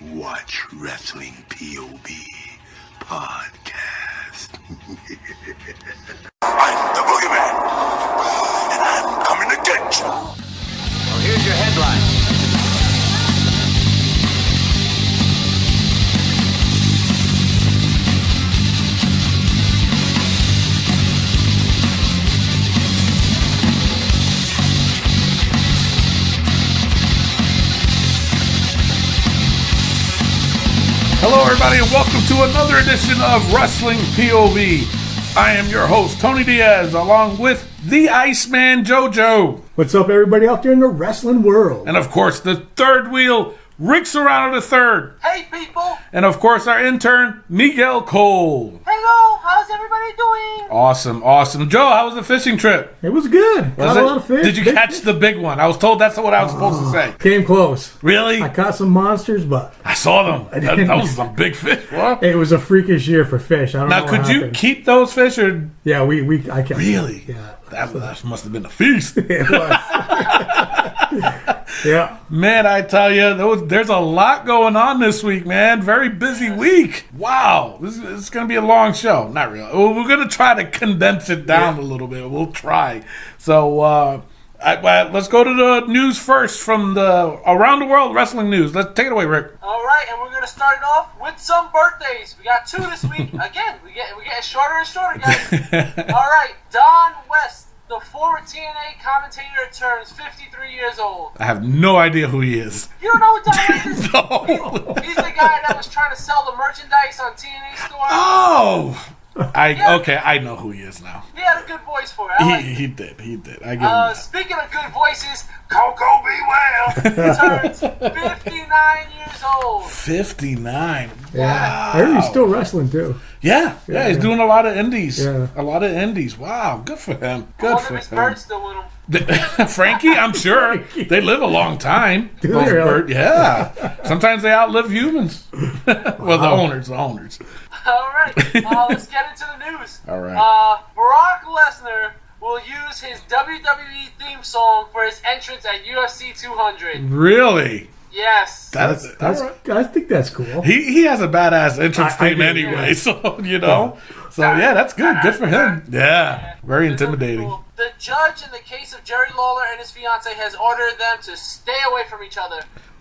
Watch Wrestling POV podcast. I'm the Boogeyman, and I'm coming to get you. Well, here's your headline. Hello, everybody, and welcome to another edition of Wrestling POV. I am your host, Tony Diaz, along with the Iceman JoJo. What's up, everybody out there in the wrestling world? And, of course, the third wheel, Rick Serrano III. Hey, people! And, of course, our intern, Miguel Cole. Hello! How's everybody doing? Awesome. Joe, how was the fishing trip? It was good. Caught a lot of fish. Did you catch the big one? I was told that's what I was supposed to say. Came close. Really? I caught some monsters, but I saw them. That was some big fish. What? it was a freakish year for fish. I don't know Now, what could you happened. keep those fish or... Yeah, I kept Really? Yeah. That must have been a feast. It was. Yeah. Man, I tell you, there's a lot going on this week, man. Very busy week. Wow. This is going to be a long show. Not really. Well, we're going to try to condense it down a little bit. We'll try. So, let's go to the news first from the Around the World Wrestling News. Let's take it away, Rick. All right, and we're going to start it off with some birthdays. We got two this week. Again, we get shorter and shorter, guys. All right, Don West, the former TNA commentator, turns 53 years old. I have no idea who he is. You don't know who Don West is? No. He's the guy that was trying to sell the merchandise on TNA store. Oh! Okay, I know who he is now. He had a good voice for it. He did. I give him that. Speaking of good voices, Coco Beware turns 59 years old. 59. Yeah. I heard he's still wrestling, too. Yeah, he's doing a lot of indies. Yeah. A lot of indies. Wow, good for him. I Good wonder for if his bird's him. still with him. Frankie, I'm sure. They live a long time. Do Those they really? birds, yeah. Sometimes they outlive humans. Well, the owners. All right, let's get into the news. All right. Brock Lesnar will use his WWE theme song for his entrance at UFC 200. Really? Yes. That's all right. I think that's cool. He has a badass entrance I theme do, anyway, yeah. so, you know. So, yeah, that's good. Good for him. Yeah. Very It's really intimidating. cool. The judge in the case of Jerry Lawler and his fiance has ordered them to stay away from each other.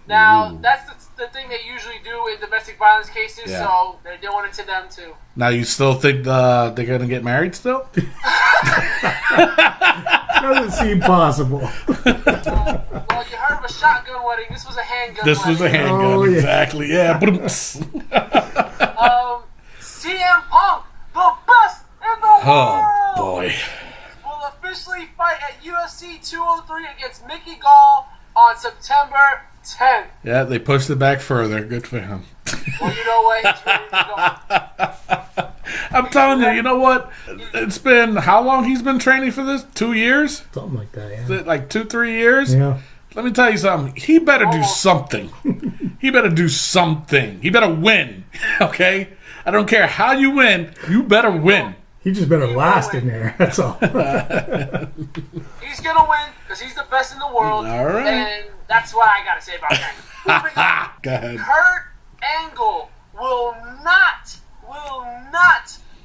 Now, that's the thing they usually do in domestic violence cases, Yeah. so they're doing it to them too. Now, you still think they're going to get married still? Doesn't seem possible. Well, you heard of a shotgun wedding. This was a handgun This wedding. was a handgun, Oh, yeah. exactly. Yeah. CM Punk, the best in the Oh, world, boy. will officially fight at UFC 203 against Mickey Gall on September 10th. Yeah, they pushed it back further. Good for him. Well, you know what? He's ready to go. I'm telling you, you know what? It's been, how long he's been training for this? 2 years? Something like that, Is yeah. it like 2-3 years? Yeah. Let me tell you something. He better do something. He better do something. He better win. Okay? I don't care how you win. You better win. He just better last in there. That's all. He's gonna win because he's the best in the world. All right. And that's what I gotta say about that. Moving on. Go ahead. Kurt Angle will not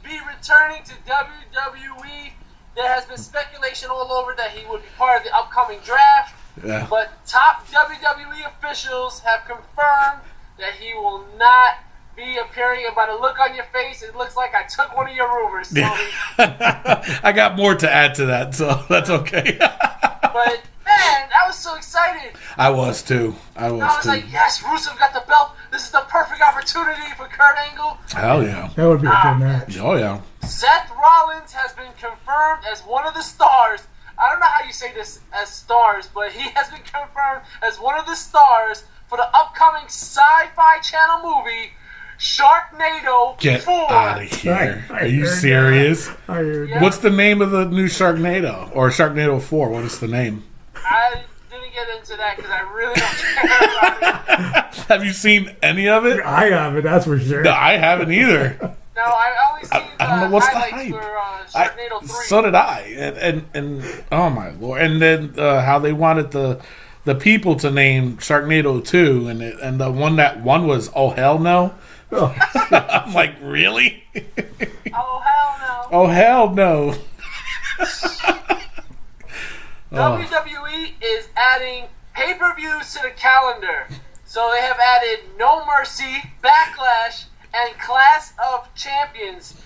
be returning to WWE. There has been speculation all over that he would be part of the upcoming draft. Yeah. But top WWE officials have confirmed that he will not be appearing. And by the look on your face, it looks like I took one of your rumors, Tony. I got more to add to that, so that's okay. But man, I was so excited. I was too. I was like, yes, Rusev got the belt. This is the perfect opportunity for Kurt Angle. Hell yeah. That would be a good match. Oh yeah. Seth Rollins has been confirmed as one of the stars. I don't know how you say this as stars, but he has been confirmed as one of the stars for the upcoming Sci-Fi Channel movie, Sharknado Get 4. out of here. I Are you heard serious? I heard Yeah. What's the name of the new Sharknado? Or Sharknado 4? What is the name? I didn't get into that because I really don't care about it. Have you seen any of it? I have it, that's for sure. No, I haven't either. No, I only seen I don't know what's the highlights hype. for Sharknado 3. So did I, and oh my lord! And then how they wanted the people to name Sharknado 2, and the one that won was Oh Hell No. I'm like, really? Oh, hell no. Oh hell no! WWE is adding pay-per-views to the calendar. So they have added No Mercy, Backlash, and Clash of Champions.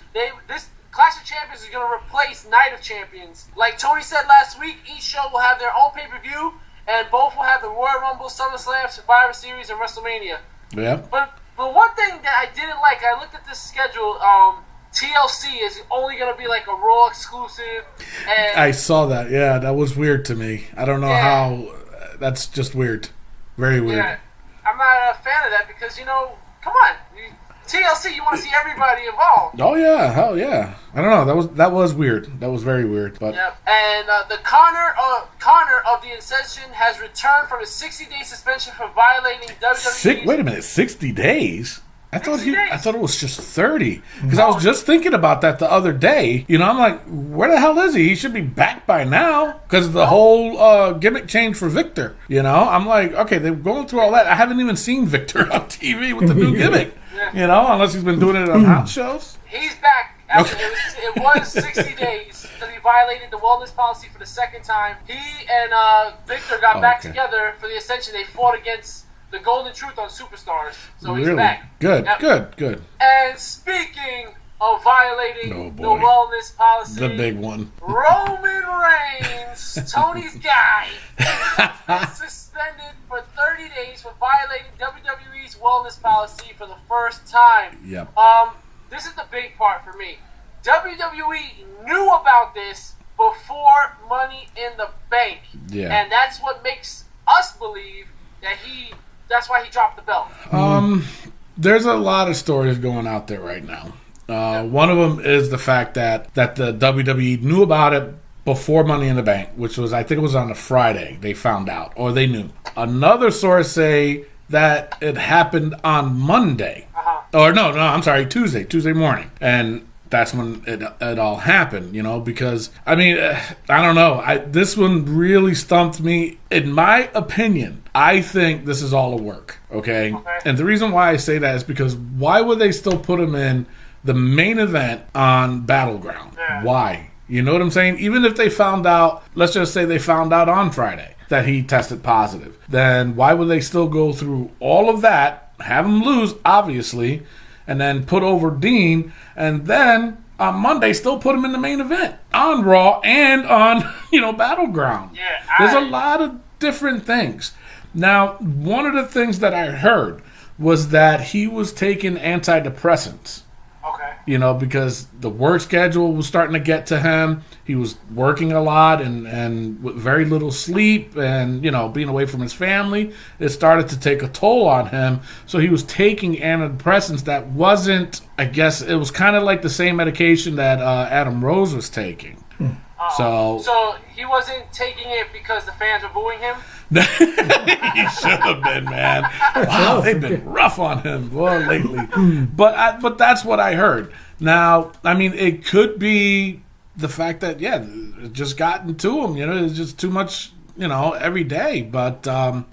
This Clash of Champions is going to replace Night of Champions. Like Tony said last week, each show will have their own pay-per-view, and both will have the Royal Rumble, SummerSlam, Survivor Series, and WrestleMania. Yeah. But one thing that I didn't like, I looked at this schedule. TLC is only going to be like a Raw exclusive. And I saw that. Yeah, that was weird to me. I don't know how. That's just weird. Very weird. Yeah, I'm not a fan of that because, come on. TLC, you want to see everybody involved. Oh yeah, hell yeah. I don't know. That was weird. That was very weird. But yep. And the Connor of the Ascension has returned from his 60-day suspension for violating WWE. Wait a minute, 60 days? I thought it was just 30. Because Oh. I was just thinking about that the other day. I'm like, where the hell is he? He should be back by now. Because the whole gimmick change for Victor. I'm like, okay, they're going through all that. I haven't even seen Victor on TV with the new gimmick. Unless he's been doing it on house shows. He's back. After it was 60 days because he violated the wellness policy for the second time. He and Victor got back together for the Ascension. They fought against the Golden Truth on Superstars. So he's back. Good, Yep. good. And speaking of violating the wellness policy, The big one. Roman Reigns, Tony's guy, is suspended for 30 days for violating WWE's wellness policy for the first time. Yep. This is the big part for me. WWE knew about this before Money in the Bank. Yeah. And that's what makes us believe that that's why he dropped the belt. There's a lot of stories going out there right now. One of them is the fact that the WWE knew about it before Money in the Bank, which was, I think it was on a Friday, they found out, or they knew. Another source say that it happened on Monday. Or no, I'm sorry, Tuesday morning. And that's when it all happened, because, I don't know. This one really stumped me. In my opinion, I think this is all a work, okay? And the reason why I say that is because why would they still put him in the main event on Battleground? Yeah. Why? You know what I'm saying? Even if they found out, let's just say they found out on Friday that he tested positive, then why would they still go through all of that, have him lose, obviously, and then put over Dean, and then on Monday still put him in the main event on Raw and on, Battleground? Yeah, There's a lot of different things. Now, one of the things that I heard was that he was taking antidepressants. Okay. Because the work schedule was starting to get to him. He was working a lot and with very little sleep and, being away from his family. It started to take a toll on him. So he was taking antidepressants that wasn't, I guess, it was kind of like the same medication that Adam Rose was taking. So he wasn't taking it because the fans were booing him? He should have been, man. Wow, they've been rough on him lately. But that's what I heard. Now, it could be the fact that it just gotten to him. It's just too much. Every day. But I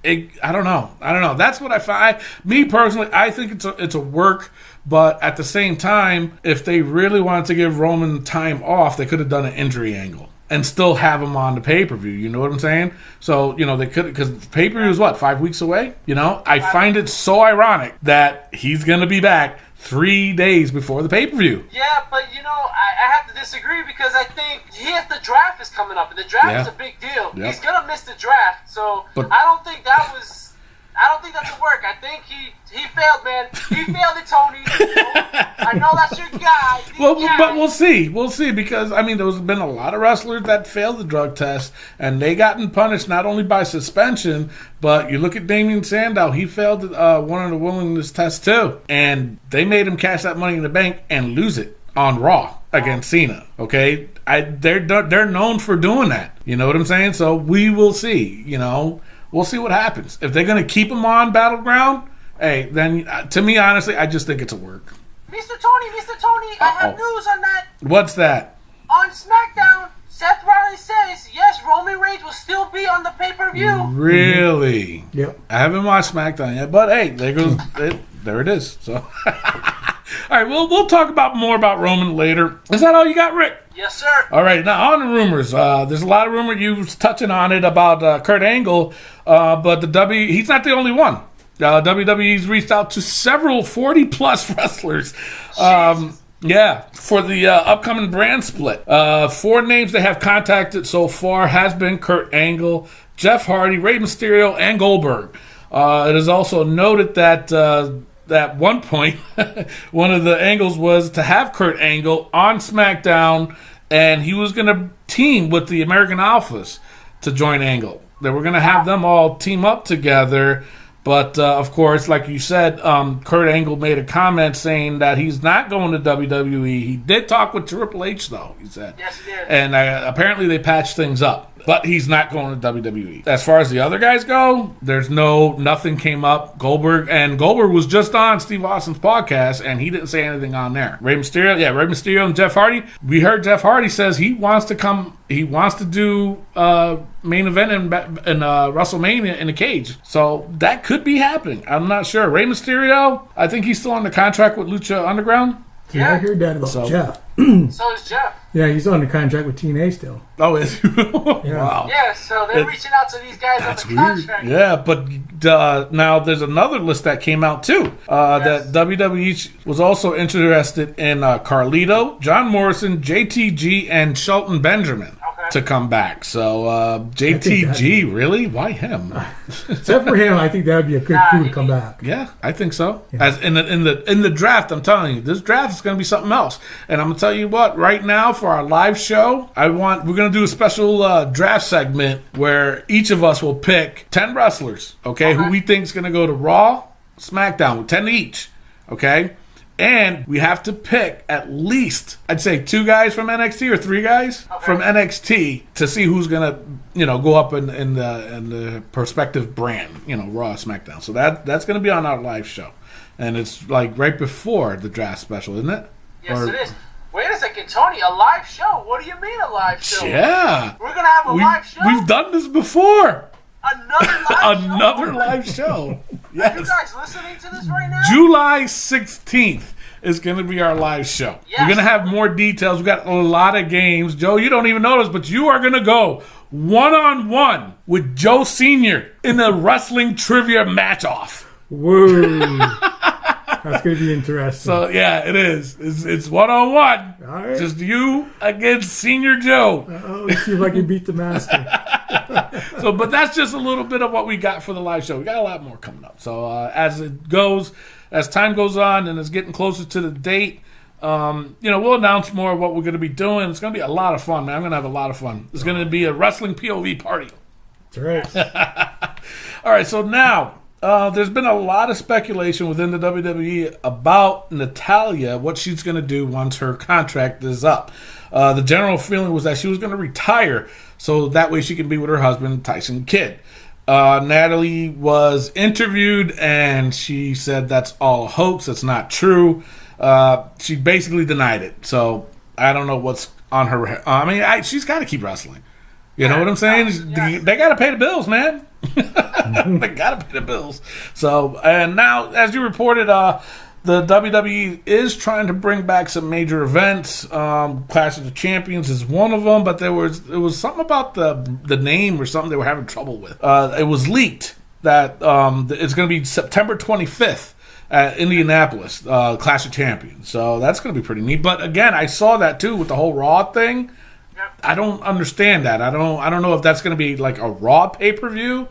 don't know. That's what I find. Me personally, I think it's a work. But at the same time, if they really wanted to give Roman time off, they could have done an injury angle and still have him on the pay-per-view. You know what I'm saying? So, they could, because pay-per-view is 5 weeks away? I find it so ironic that he's going to be back 3 days before the pay-per-view. Yeah, but I have to disagree because I think the draft is coming up, and the draft is a big deal. Yep. He's gonna miss the draft, so I don't think that's a work. I think he failed, man. He failed it, Tony. I know that's your guy. But we'll see. We'll see because, there's been a lot of wrestlers that failed the drug test, and they gotten punished not only by suspension, but you look at Damian Sandow. He failed one of the willingness tests, too. And they made him cash that Money in the Bank and lose it on Raw against Cena, okay? They're known for doing that. You know what I'm saying? So we will see, We'll see what happens. If they're going to keep him on Battleground, hey, then to me, honestly, I just think it's a work. Mr. Tony, I have news on that. What's that? on SmackDown, Seth Rollins says, yes, Roman Reigns will still be on the pay-per-view. Really? Yep. I haven't watched SmackDown yet, but hey, there it is. So, all right, we'll talk about more about Roman later. Is that all you got, Rick? Yes, sir. All right, now on the rumors. There's a lot of rumor. You was touching on it about Kurt Angle, but he's not the only one. WWE's reached out to several 40-plus wrestlers. For the upcoming brand split. 4 names they have contacted so far has been Kurt Angle, Jeff Hardy, Rey Mysterio, and Goldberg. It is also noted that at one point, one of the angles was to have Kurt Angle on SmackDown, and he was going to team with the American Alphas to join Angle. They were going to have them all team up together. But, of course, like you said, Kurt Angle made a comment saying that he's not going to WWE. He did talk with Triple H, though, he said. Yes, he did. And apparently they patched things up. But he's not going to WWE. As far as the other guys go, there's nothing came up. Goldberg was just on Steve Austin's podcast, and he didn't say anything on there. Rey Mysterio and Jeff Hardy. We heard Jeff Hardy says he wants to come. He wants to do main event in WrestleMania in a cage. So that could be happening. I'm not sure. Rey Mysterio, I think he's still on the contract with Lucha Underground. Yeah, I heard that about Jeff. So is Jeff. Yeah, he's on the contract with TNA still. Oh, is he? Wow. Yeah, so they're reaching out to these guys on the contract. Yeah, but now there's another list that came out too. That WWE was also interested in Carlito, John Morrison, JTG, and Shelton Benjamin to come back. So JTG, really? Why him? Except for him, I think that would be a good crew to come back. Yeah, I think so. Yeah. As in the draft, I'm telling you, this draft is going to be something else. And I'm going to tell you what, right now for our live show, we're going to do a special draft segment where each of us will pick 10 wrestlers, okay, who we think is going to go to Raw, SmackDown, with 10 each, okay? And we have to pick at least, I'd say 2 guys from NXT or 3 guys from NXT to see who's going to, go up in the prospective brand, Raw, SmackDown. So that's going to be on our live show. And it's like right before the draft special, isn't it? Yes, it is. Wait a second, Tony, a live show? What do you mean a live show? Yeah. We're going to have a live show? We've done this before. Another live show. Yes. Are you guys listening to this right now? July 16th is going to be our live show. Yes. We're going to have more details. We've got a lot of games. Joe, you don't even know this, but you are going to go one-on-one with Joe Sr. in a wrestling trivia match-off. Whoa. That's going to be interesting. So, yeah, it is. It's one-on-one. All right. Just you against Senior Joe. Let's see if I can beat the master. But that's just a little bit of what we got for the live show. We got a lot more coming up. So, as time goes on and it's getting closer to the date, we'll announce more of what we're going to be doing. It's going to be a lot of fun, man. I'm going to have a lot of fun. It's going to be a wrestling POV party. That's right. All right, so now... there's been a lot of speculation within the WWE about Natalya, what she's going to do once her contract is up. The general feeling was that she was going to retire so that way she can be with her husband, Tyson Kidd. Natalie was interviewed and she said that's all a hoax. That's not true. She basically denied it. So I don't know what's on her. She's got to keep wrestling. You know what I'm saying? Yeah. They got to pay the bills, man. They got to pay the bills. So, and now, as you reported, the WWE is trying to bring back some major events. Clash of the Champions is one of them, but it was something about the name or something they were having trouble with. It was leaked that it's going to be September 25th at Indianapolis, Clash of Champions. So that's going to be pretty neat. But again, I saw that too with the whole Raw thing. I don't understand that. I don't know if that's going to be like a Raw pay-per-view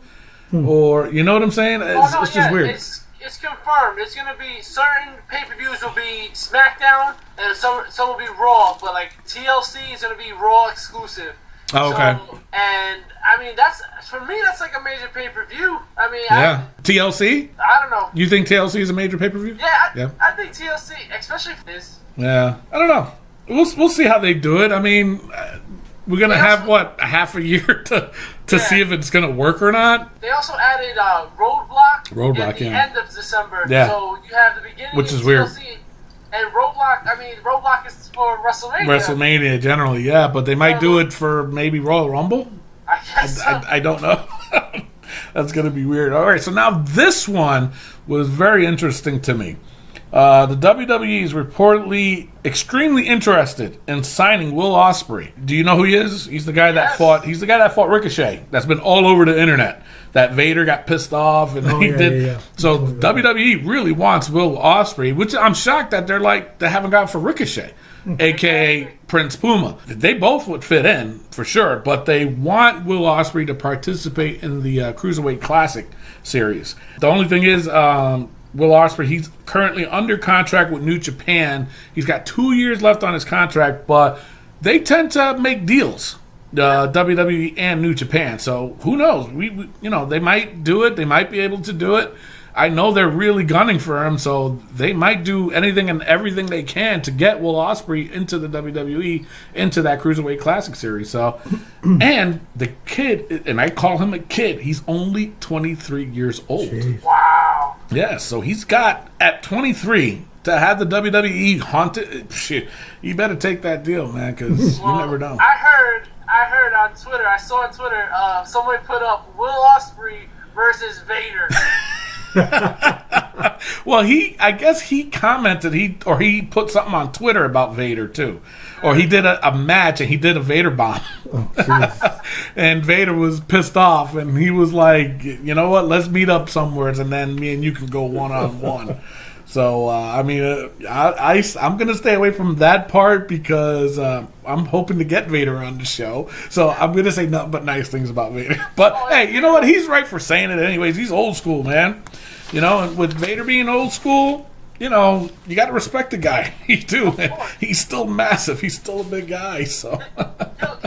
or, you know what I'm saying? It's just weird. It's confirmed. It's going to be certain pay-per-views will be SmackDown and some will be Raw, but like TLC is going to be Raw exclusive. Oh, okay. So, and for me that's like a major pay-per-view. TLC? I don't know. You think TLC is a major pay-per-view? Yeah, I think TLC, especially for this. Yeah, I don't know. We'll see how they do it. I mean, we're gonna have a half a year to see if it's gonna work or not. They also added Roadblock at the end of December. Yeah, so you have the beginning, which is TLC, weird. And Roadblock is for WrestleMania. WrestleMania generally, yeah, but they might do it for maybe Royal Rumble. I guess so. I don't know. That's going to be weird. All right, so now this one was very interesting to me. The WWE is reportedly extremely interested in signing Will Ospreay. Do you know who he is? He's the guy that fought. He's the guy that fought Ricochet. That's been all over the internet. That Vader got pissed off, and he did. Yeah. So WWE really wants Will Ospreay, which I'm shocked that they haven't gone for Ricochet, aka Prince Puma. They both would fit in for sure, but they want Will Ospreay to participate in the Cruiserweight Classic series. The only thing is, Will Ospreay, he's currently under contract with New Japan. He's got 2 years left on his contract, but they tend to make deals, WWE and New Japan. So who knows? We they might do it. They might be able to do it. I know they're really gunning for him, so they might do anything and everything they can to get Will Ospreay into the WWE, into that Cruiserweight Classic series. So, and the kid, and I call him a kid, he's only 23 years old. Jeez. Wow. Yeah, so he's got, at 23, to have the WWE haunted. Shit, you better take that deal, man, because you never know. I heard on Twitter, I saw on Twitter, someone put up Will Ospreay versus Vader. Well, I guess he commented, he put something on Twitter about Vader too, or he did a match and he did a Vader bomb, and Vader was pissed off, and he was like, you know what, let's meet up somewhere, and then me and you can go 1-on-1. So I'm gonna stay away from that part because I'm hoping to get Vader on the show. So I'm gonna say nothing but nice things about Vader. But hey, you know what? He's right for saying it anyways. He's old school, man. And with Vader being old school, you got to respect the guy. You do. He's still massive. He's still a big guy. So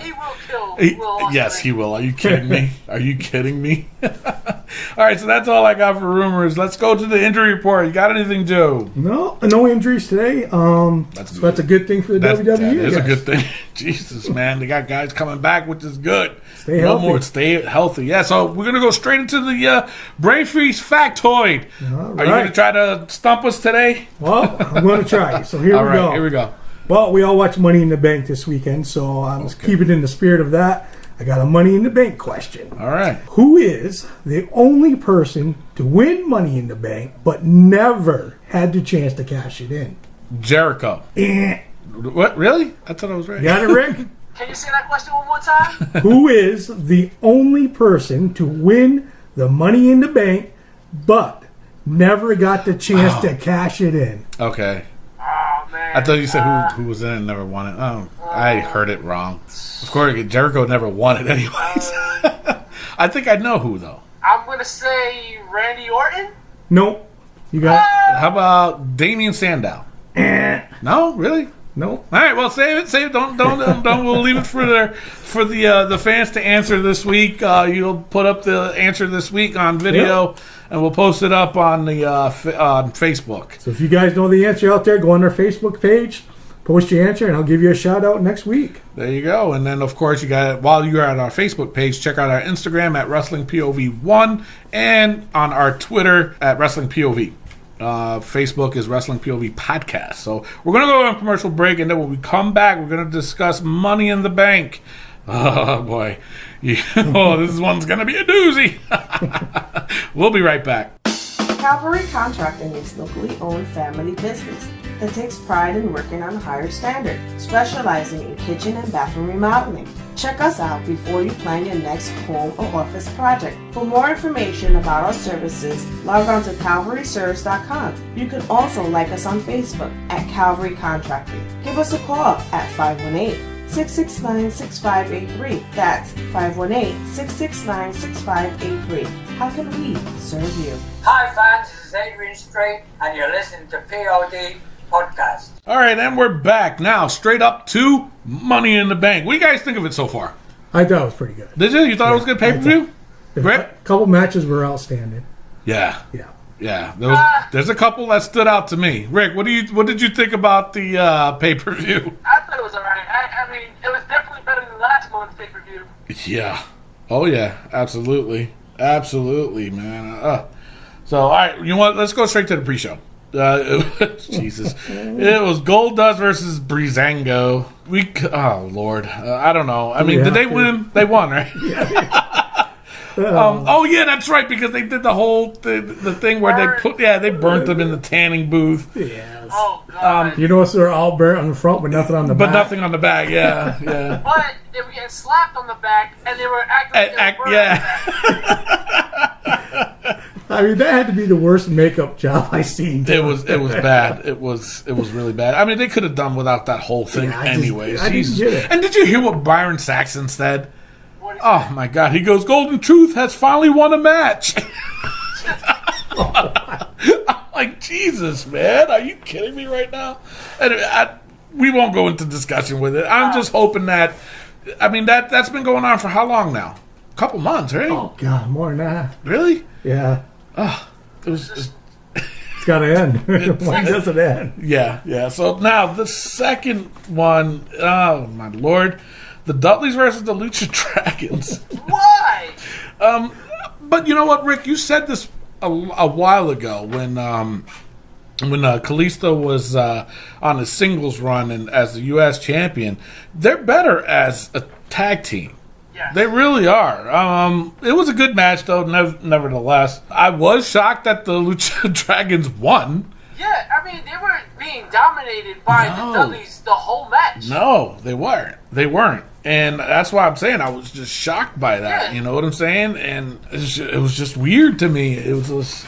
he will kill Will Ospreay. Yes, he will. Are you kidding me? Are you kidding me? All right, so that's all I got for rumors. Let's go to the injury report. You got anything, Joe? No injuries today. That's a good thing for the WWE. That is a good thing. Jesus, man, they got guys coming back, which is good. Stay healthy. Stay healthy. Yeah, so we're gonna go straight into the Brain Freeze factoid. All Are you gonna try to stump us today? Well, I'm gonna try. So here we go. Here we go. Well, we all watched Money in the Bank this weekend, so I'm keeping in the spirit of that. I got a Money in the Bank question. All right. Who is the only person to win Money in the Bank but never had the chance to cash it in? Jericho. What? Really? I thought I was right. You got it, Rick? Can you say that question one more time? Who is the only person to win the Money in the Bank but never got the chance to cash it in? Okay. Oh, man. I thought you said who was in it and never won it. Oh, I heard it wrong. Of course, Jericho never won it anyways. I think I know who, though. I'm going to say Randy Orton. Nope. You got it? How about Damian Sandow? No? Really? No. All right, well, save it. Don't. We'll leave it for the fans to answer this week. You'll put up the answer this week on video, and we'll post it up on the on Facebook. So if you guys know the answer out there, go on our Facebook page, post your answer, and I'll give you a shout out next week. There you go. And then, of course, while you're at our Facebook page, check out our Instagram at WrestlingPOV1 and on our Twitter at WrestlingPOV. Facebook is Wrestling POV Podcast. So we're going to go on a commercial break, and then when we come back, we're going to discuss Money in the Bank. Oh, boy. This one's going to be a doozy. We'll be right back. Cavalry Contracting is locally owned family business that takes pride in working on a higher standard, specializing in kitchen and bathroom remodeling. Check us out before you plan your next home or office project. For more information about our services, log on to calvaryservice.com. You can also like us on Facebook at Calvary Contracting. Give us a call at 518-669-6583. That's 518-669-6583. How can we serve you? Hi fans, this is Adrian Strait, and you're listening to POD Podcast. All right, and we're back now, straight up to Money in the Bank. What do you guys think of it so far? I thought it was pretty good. Did you? You thought it was a good pay-per-view? A couple matches were outstanding. Yeah. There's a couple that stood out to me. Rick, what did you think about the pay-per-view? I thought it was alright. I mean, it was definitely better than last month's pay-per-view. Yeah. Oh yeah. Absolutely, man. So all right, you know what? Let's go straight to the pre-show. Jesus. It was Goldust versus Breezango. Oh, Lord. I don't know. I mean, did they win? They won, right? Oh, yeah, that's right, because they did the whole the thing where they burnt them in the tanning booth. Yes. Oh, God. You notice they're all burnt on the front, but nothing on the back. But nothing on the back, yeah. But they were getting slapped on the back, and they were acting like they were yeah. I mean, that had to be the worst makeup job I've seen. It was bad. It was really bad. I mean, they could have done without that whole thing anyways. I didn't get it. And did you hear what Byron Saxon said? Oh my God! He goes, "Golden Truth has finally won a match." I'm like, Jesus, man, are you kidding me right now? And we won't go into discussion with it. I'm just hoping that. I mean, that's been going on for how long now? A couple months, right? Oh God, more than that. Really? Yeah. It's got to end. Why does it end? Yeah. So now the second one, oh my Lord, the Dudleys versus the Lucha Dragons. Why? But you know what, Rick? You said this a while ago when Kalisto was on his singles run and as the U.S. champion. They're better as a tag team. Yeah. They really are. It was a good match, though, nevertheless. I was shocked that the Lucha Dragons won. Yeah, I mean, they were being dominated by the Dudleys the whole match. No, they weren't. And that's why I'm saying I was just shocked by that. Yeah. You know what I'm saying? And it was just weird to me. It was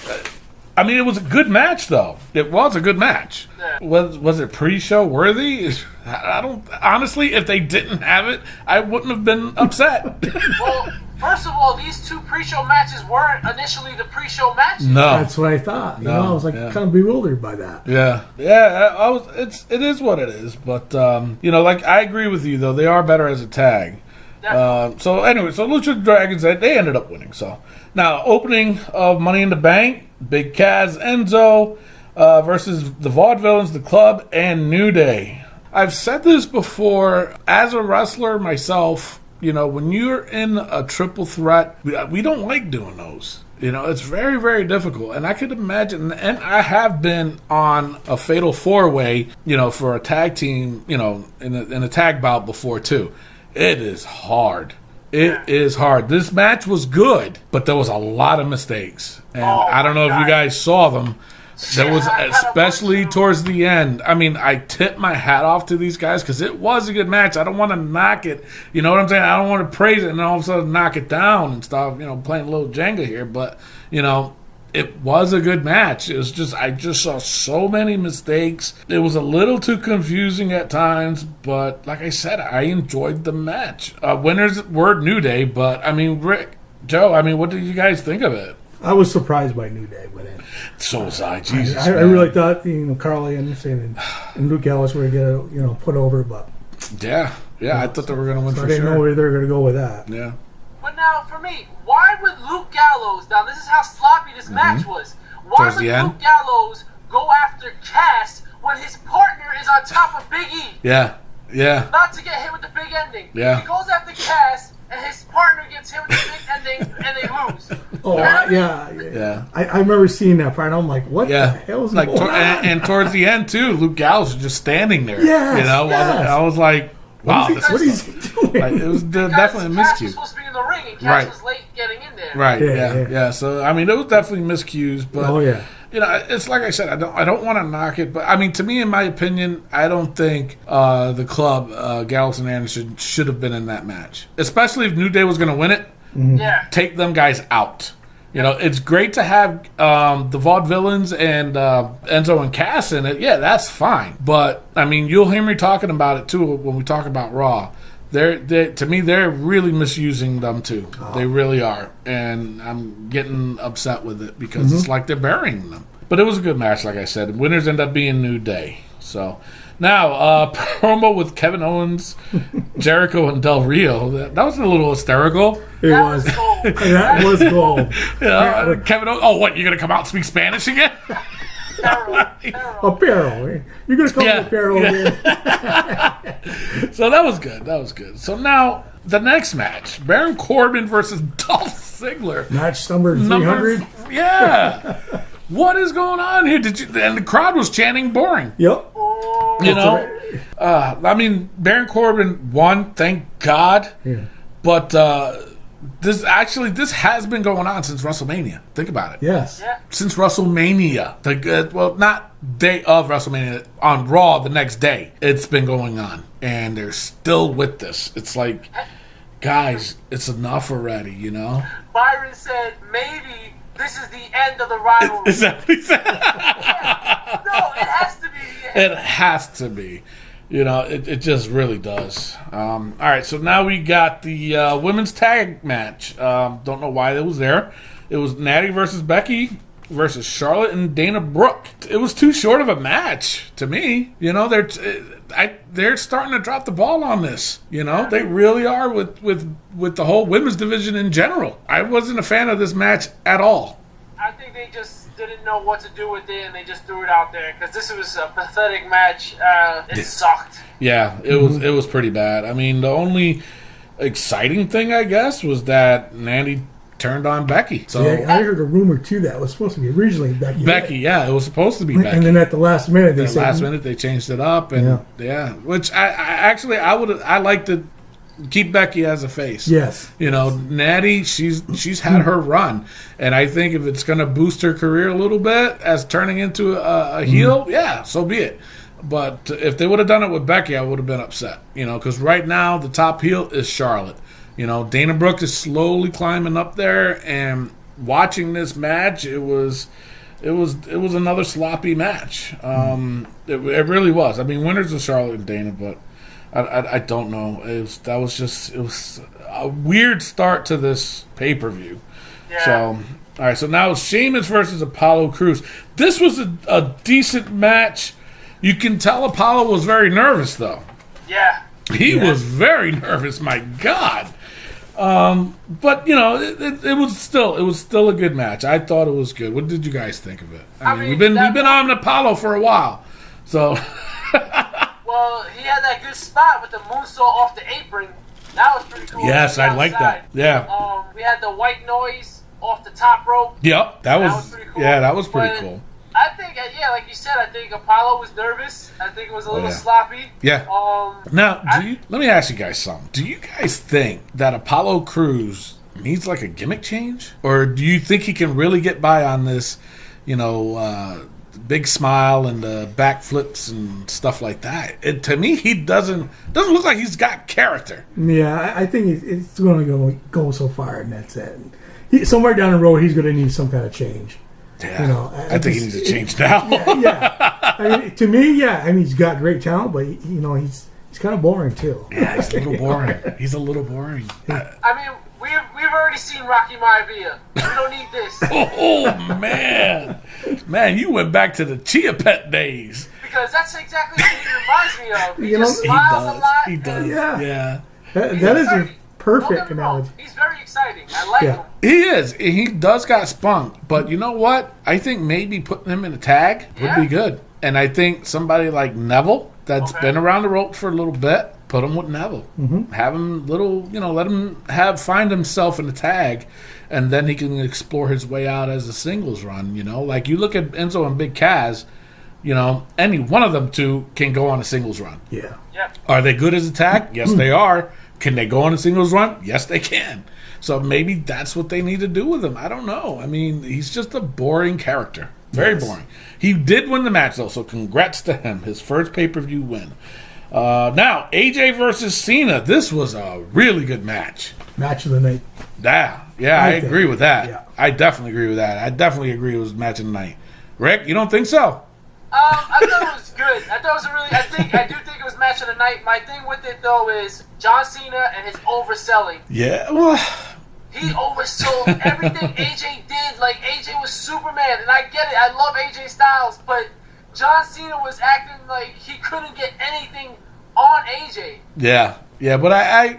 I mean, it was a good match, though. It was a good match. Yeah. Was it pre-show worthy? I don't. Honestly, if they didn't have it, I wouldn't have been upset. Well, first of all, these two pre-show matches weren't initially the pre-show matches. No, That's what I thought. You know, I was like kind of bewildered by that. Yeah. It is what it is. But like I agree with you though. They are better as a tag. So anyway, so Lucha Dragons they ended up winning. So now opening of Money in the Bank. Big Kaz, Enzo versus the Vaudevillains, the Club, and New Day. I've said this before. As a wrestler myself, when you're in a triple threat, we don't like doing those. It's very, very difficult. And I could imagine, and I have been on a fatal four-way, for a tag team, in a tag bout before, too. It is hard. It is hard. This match was good, but there was a lot of mistakes. And I don't know if you guys saw them. There was, especially towards the end. I mean, I tip my hat off to these guys because it was a good match. I don't want to knock it. You know what I'm saying? I don't want to praise it and all of a sudden knock it down and stuff, playing a little Jenga here. But, it was a good match. It was just, I just saw so many mistakes. It was a little too confusing at times, but like I said, I enjoyed the match. Winners were New Day, but I mean, Rick, Joe, what did you guys think of it? I was surprised by New Day winning. So was I. Jesus, I really thought Carly Anderson and Luke Ellis were going to put over, but yeah, I thought they were going to win so for I didn't know where they were going to go with that. Yeah. But now, for me, why would Luke Gallows, now this is how sloppy this match was, why Towards would the end? Luke Gallows go after Cass when his partner is on top of Big E? Yeah. Not to get hit with the big ending. Yeah. He goes after Cass, and his partner gets hit with the big ending, and they lose. Oh, yeah. I remember seeing that part, and I'm like, what the hell is going on? And towards the end, too, Luke Gallows was just standing there. Yes, I was like, wow, what is he doing? It was definitely a Cass was miscue. supposed to be in the ring, and Cass was late getting in there. Right, Yeah. So, it was definitely miscues, but, it's like I said, I don't want to knock it, but, to me, in my opinion, I don't think the Club, Gallows and Anderson, should have been in that match. Especially if New Day was going to win it, take them guys out. It's great to have the Vaudevillains and Enzo and Cass in it. Yeah, that's fine. But, you'll hear me talking about it, too, when we talk about Raw. To me, they're really misusing them, too. They really are. And I'm getting upset with it because it's like they're burying them. But it was a good match, like I said. Winners end up being New Day. So, now, promo with Kevin Owens, Jericho, and Del Rio. That was a little hysterical. It was. That was gold. Kevin Owens, oh, what, you're going to come out and speak Spanish again? A barrel. You're going to call me a barrel again. So that was good. So now, the next match. Baron Corbin versus Dolph Ziggler. Match number 300? Yeah. what is going on here? And the crowd was chanting boring. Yep. You know? I mean, Baron Corbin won, thank God. Yeah. But this has been going on since WrestleMania. Think about it. Yes. Yeah. Since WrestleMania. Well, not day of WrestleMania, on Raw the next day. It's been going on. And they're still with this. It's like, guys, it's enough already, you know? Byron said maybe this is the end of the rivalry. Is that what he said? No, it has to be. It has to be. You know, it just really does. All right, so now we got the women's tag match. Don't know why it was there. It was Natty versus Becky versus Charlotte and Dana Brooke. It was too short of a match to me. You know, they're starting to drop the ball on this. You know, they really are with the whole women's division in general. I wasn't a fan of this match at all. I think they just didn't know what to do with it, and they just threw it out there because this was a pathetic match. It sucked. Yeah, it was pretty bad. I mean, the only exciting thing, I guess, was that Natty turned on Becky. So Yeah, I heard a rumor too that it was supposed to be originally Becky. Becky, yeah, it was supposed to be Becky. And then at the last minute, they said, last minute they changed it up, and which I like to keep Becky as a face. Yes. You know, Natty, she's had her run, and I think if it's going to boost her career a little bit as turning into a heel, yeah, so be it. But if they would have done it with Becky, I would have been upset. You know, because right now the top heel is Charlotte. You know, Dana Brooke is slowly climbing up there, and watching this match, it was another sloppy match. It really was. I mean, winners of Charlotte and Dana, but I don't know. It was a weird start to this pay-per-view. Yeah. So, all right. So now it's Sheamus versus Apollo Crews. This was a decent match. You can tell Apollo was very nervous, though. Yeah. He was very nervous. My God. But you know, it was still a good match. I thought it was good. What did you guys think of it? I mean, we've been on Apollo for a while, so. Well, he had that good spot with the moonsault off the apron. That was pretty cool. Yes, I like that. Yeah. We had the white noise off the top rope. Yep, that was pretty cool. Yeah, that was pretty But cool. I think, like you said, I think Apollo was nervous. I think it was a little sloppy. Yeah. Now, let me ask you guys something. Do you guys think that Apollo Crews needs like a gimmick change, or do you think he can really get by on this? You know, big smile and the backflips and stuff like that. To me, he doesn't look like he's got character. Yeah, I think it's going to go so far, and that's it. Somewhere down the road, he's going to need some kind of change. Yeah, you know, I think he needs to change now. Yeah. I mean, to me, he's got great talent, but he's kind of boring too. Yeah, he's a little boring. He's a little boring. I mean, we've already seen Rocky Maivia. We don't need this. Oh man, you went back to the Chia Pet days. Because that's exactly what he reminds me of. He You just know, smiles a lot. He does. Yeah. Yeah. That is a Don't perfect get me wrong, analogy. he's very exciting. I like him. He is. He does got spunk. But you know what? I think maybe putting him in a tag would be good. And I think somebody like Neville that's been around the rope for a little bit, put him with Neville. Mm-hmm. Have him let him find himself in the tag, and then he can explore his way out as a singles run. You know, like you look at Enzo and Big Kaz. You know, any one of them two can go on a singles run. Yeah. Are they good as a tag? Yes, they are. Can they go on a singles run? Yes, they can. So maybe that's what they need to do with him. I don't know. I mean, he's just a boring character. Very boring. He did win the match, though, so congrats to him. His first pay-per-view win. Now, AJ versus Cena. This was a really good match. Match of the night. Yeah, I agree with that. Yeah. I definitely agree with that. I definitely agree it was match of the night. Rick, you don't think so? I thought it was good. I thought it was I do think it was match of the night. My thing with it though is John Cena and his overselling. Yeah, well, he oversold everything AJ did. Like AJ was Superman, and I get it. I love AJ Styles, but John Cena was acting like he couldn't get anything on AJ. Yeah, but I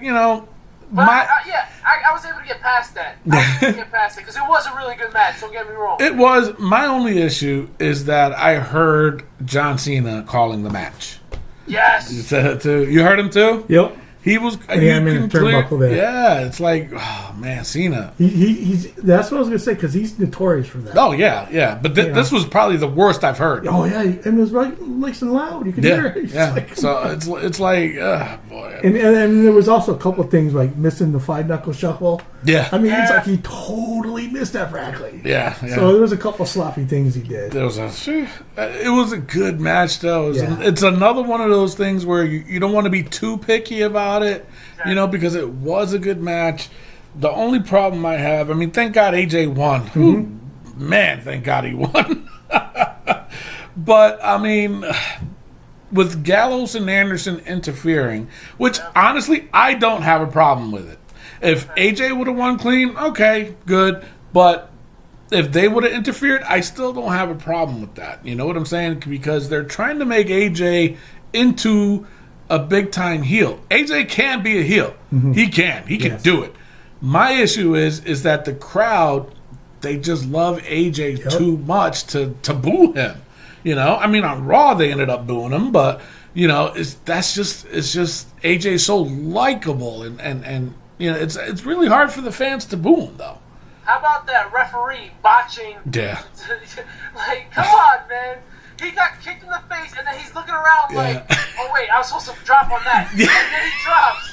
I was able to get past that. Because it was a really good match. Don't get me wrong. It was. My only issue is that I heard John Cena calling the match. Yes. You said it too. You heard him too? Yep. He was. And he had him in the turnbuckle there. Yeah, it's like, oh man, Cena. He's that's what I was gonna say because he's notorious for that. Oh yeah. But this was probably the worst I've heard. Oh yeah, and it was like nice and loud. You could hear it. Yeah. Like, So it's like, boy. And there was also a couple of things like missing the 5-knuckle shuffle. Yeah. I mean, it's like he totally missed that practically. Yeah. So there was a couple of sloppy things he did. It was a good match though. Yeah. It's another one of those things where you don't want to be too picky about it, because it was a good match. The only problem I have, thank God AJ won. Mm-hmm. Man, thank God he won. But with Gallows and Anderson interfering, which honestly I don't have a problem with it. If AJ would have won clean, okay, good. But if they would have interfered, I still don't have a problem with that. You know what I'm saying? Because they're trying to make AJ into a big time heel. AJ can be a heel. Mm-hmm. He can do it. My issue is that the crowd, they just love AJ too much to boo him. On Raw they ended up booing him, but it's just AJ so likable and it's really hard for the fans to boo him though. How about that referee botching? Yeah. Like, come on, man. He got kicked in the face, and then he's looking around like, oh, wait, I was supposed to drop on that. And then he drops.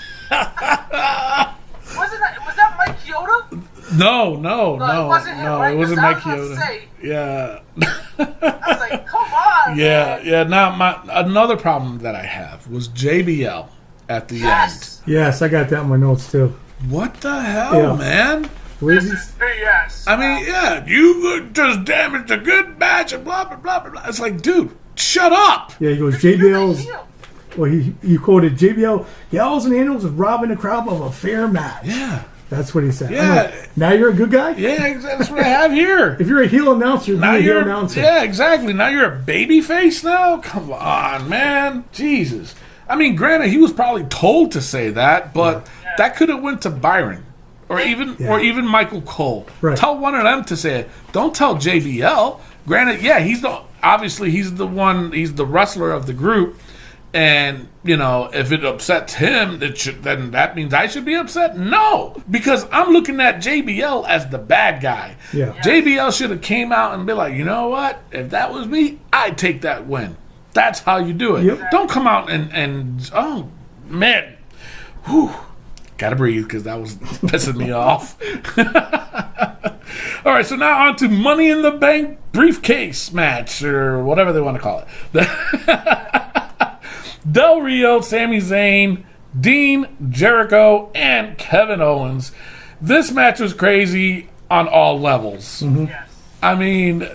Was that Mike Chioda? No. It wasn't him, right? It wasn't Mike Chioda. Yeah. I was like, come on, man. Yeah. Now, another problem that I have was JBL at the end. Yes, I got that in my notes, too. What the hell, man? This is BS. You just damaged a good match and blah, blah, blah, blah. It's like, dude, shut up. Yeah, he goes, JBL's... Well, he quoted JBL, Gallows and Anderson was robbing the crowd of a fair match. Yeah. That's what he said. Yeah. Like, now you're a good guy? Yeah, that's what I have here. If you're a heel announcer, you're a heel announcer. Yeah, exactly. Now you're a baby face now? Come on, man. Jesus. Granted, he was probably told to say that, but that could have went to Byron. Or even Michael Cole. Right. Tell one of them to say it. Don't tell JBL. Granted, he's the wrestler of the group. And, if it upsets him, then that means I should be upset? No. Because I'm looking at JBL as the bad guy. Yeah. JBL should have came out and be like, you know what? If that was me, I'd take that win. That's how you do it. Yep. Don't come out and oh, man. Whew. Gotta breathe because that was pissing me off. All right, so now on to Money in the Bank briefcase match, or whatever they want to call it. Del Rio, Sami Zayn, Dean, Jericho, and Kevin Owens. This match was crazy on all levels. Mm-hmm. Yes.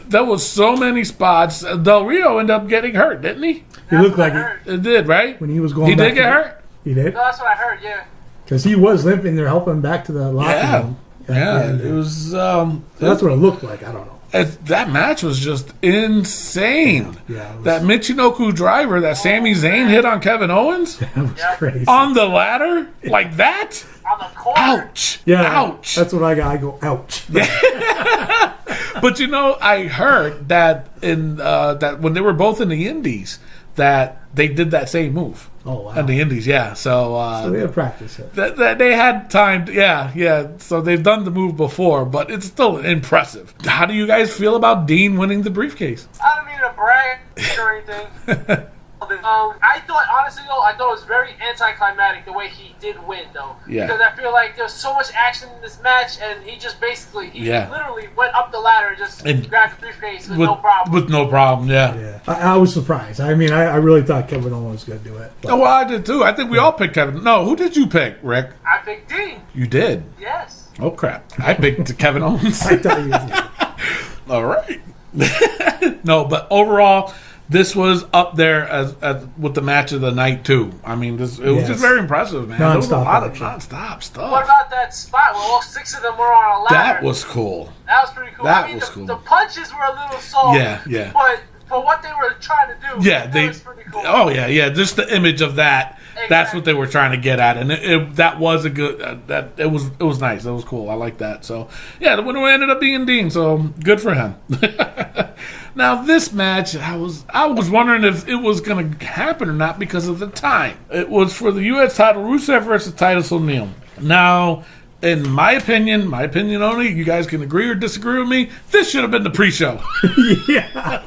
There was so many spots. Del Rio ended up getting hurt, didn't he? He looked like it did, right? When he was going he back did get hurt? He did? No, that's what I heard, yeah. Because he was limping. They're helping him back to the locker room. Yeah, it was... that's what it looked like. I don't know. That match was just insane. Yeah, that Michinoku driver that Sami Zayn hit on Kevin Owens. That was crazy. On the ladder? Like that? On the corner. Ouch. Yeah. Ouch. That's what I got. I go, ouch. But I heard that that when they were both in the Indies, that they did that same move. Oh, wow. In the Indies, yeah. So they had practice it. That they had time. Yeah. So they've done the move before, but it's still impressive. How do you guys feel about Dean winning the briefcase? I don't mean to brag or anything. I thought it was very anticlimactic the way he did win, though. Yeah. Because I feel like there was so much action in this match, and he just basically, literally went up the ladder and just grabbed the briefcase with no problem. With no problem, yeah. I was surprised. I really thought Kevin Owens was going to do it. But. Oh, well, I did too. I think we all picked Kevin. No, who did you pick, Rick? I picked Dean. You did? Yes. Oh, crap. I picked Kevin Owens. I thought you did. All right. No, but overall... This was up there as with the match of the night too. It was just very impressive, man. There was a lot of non-stop stuff. What about that spot where all 6 of them were on a ladder? That was cool. That was pretty cool. Cool. The punches were a little soft. Yeah. But for what they were trying to do, that was pretty cool. Oh yeah. Just the image of that. Exactly. That's what they were trying to get at, and that was a good. It was nice. It was cool. I like that. So yeah, the winner ended up being Dean. So good for him. Now this match, I was wondering if it was going to happen or not because of the time. It was for the U.S. title, Rusev versus Titus O'Neil. Now, in my opinion only, you guys can agree or disagree with me, this should have been the pre-show. Yeah.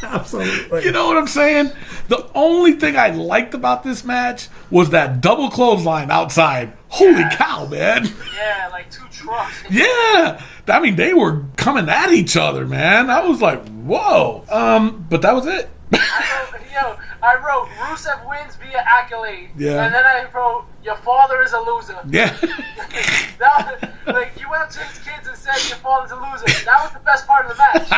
Absolutely. You know what I'm saying? The only thing I liked about this match was that double clothesline outside. Holy cow, man. Yeah, like 2 trucks. Yeah. I mean, they were coming at each other, man. I was like, whoa. But that was it. I wrote Rusev wins via accolade. Yeah. And then I wrote your father is a loser. Yeah. Like you went up to his kids and said your father's a loser. That was the best part of the match.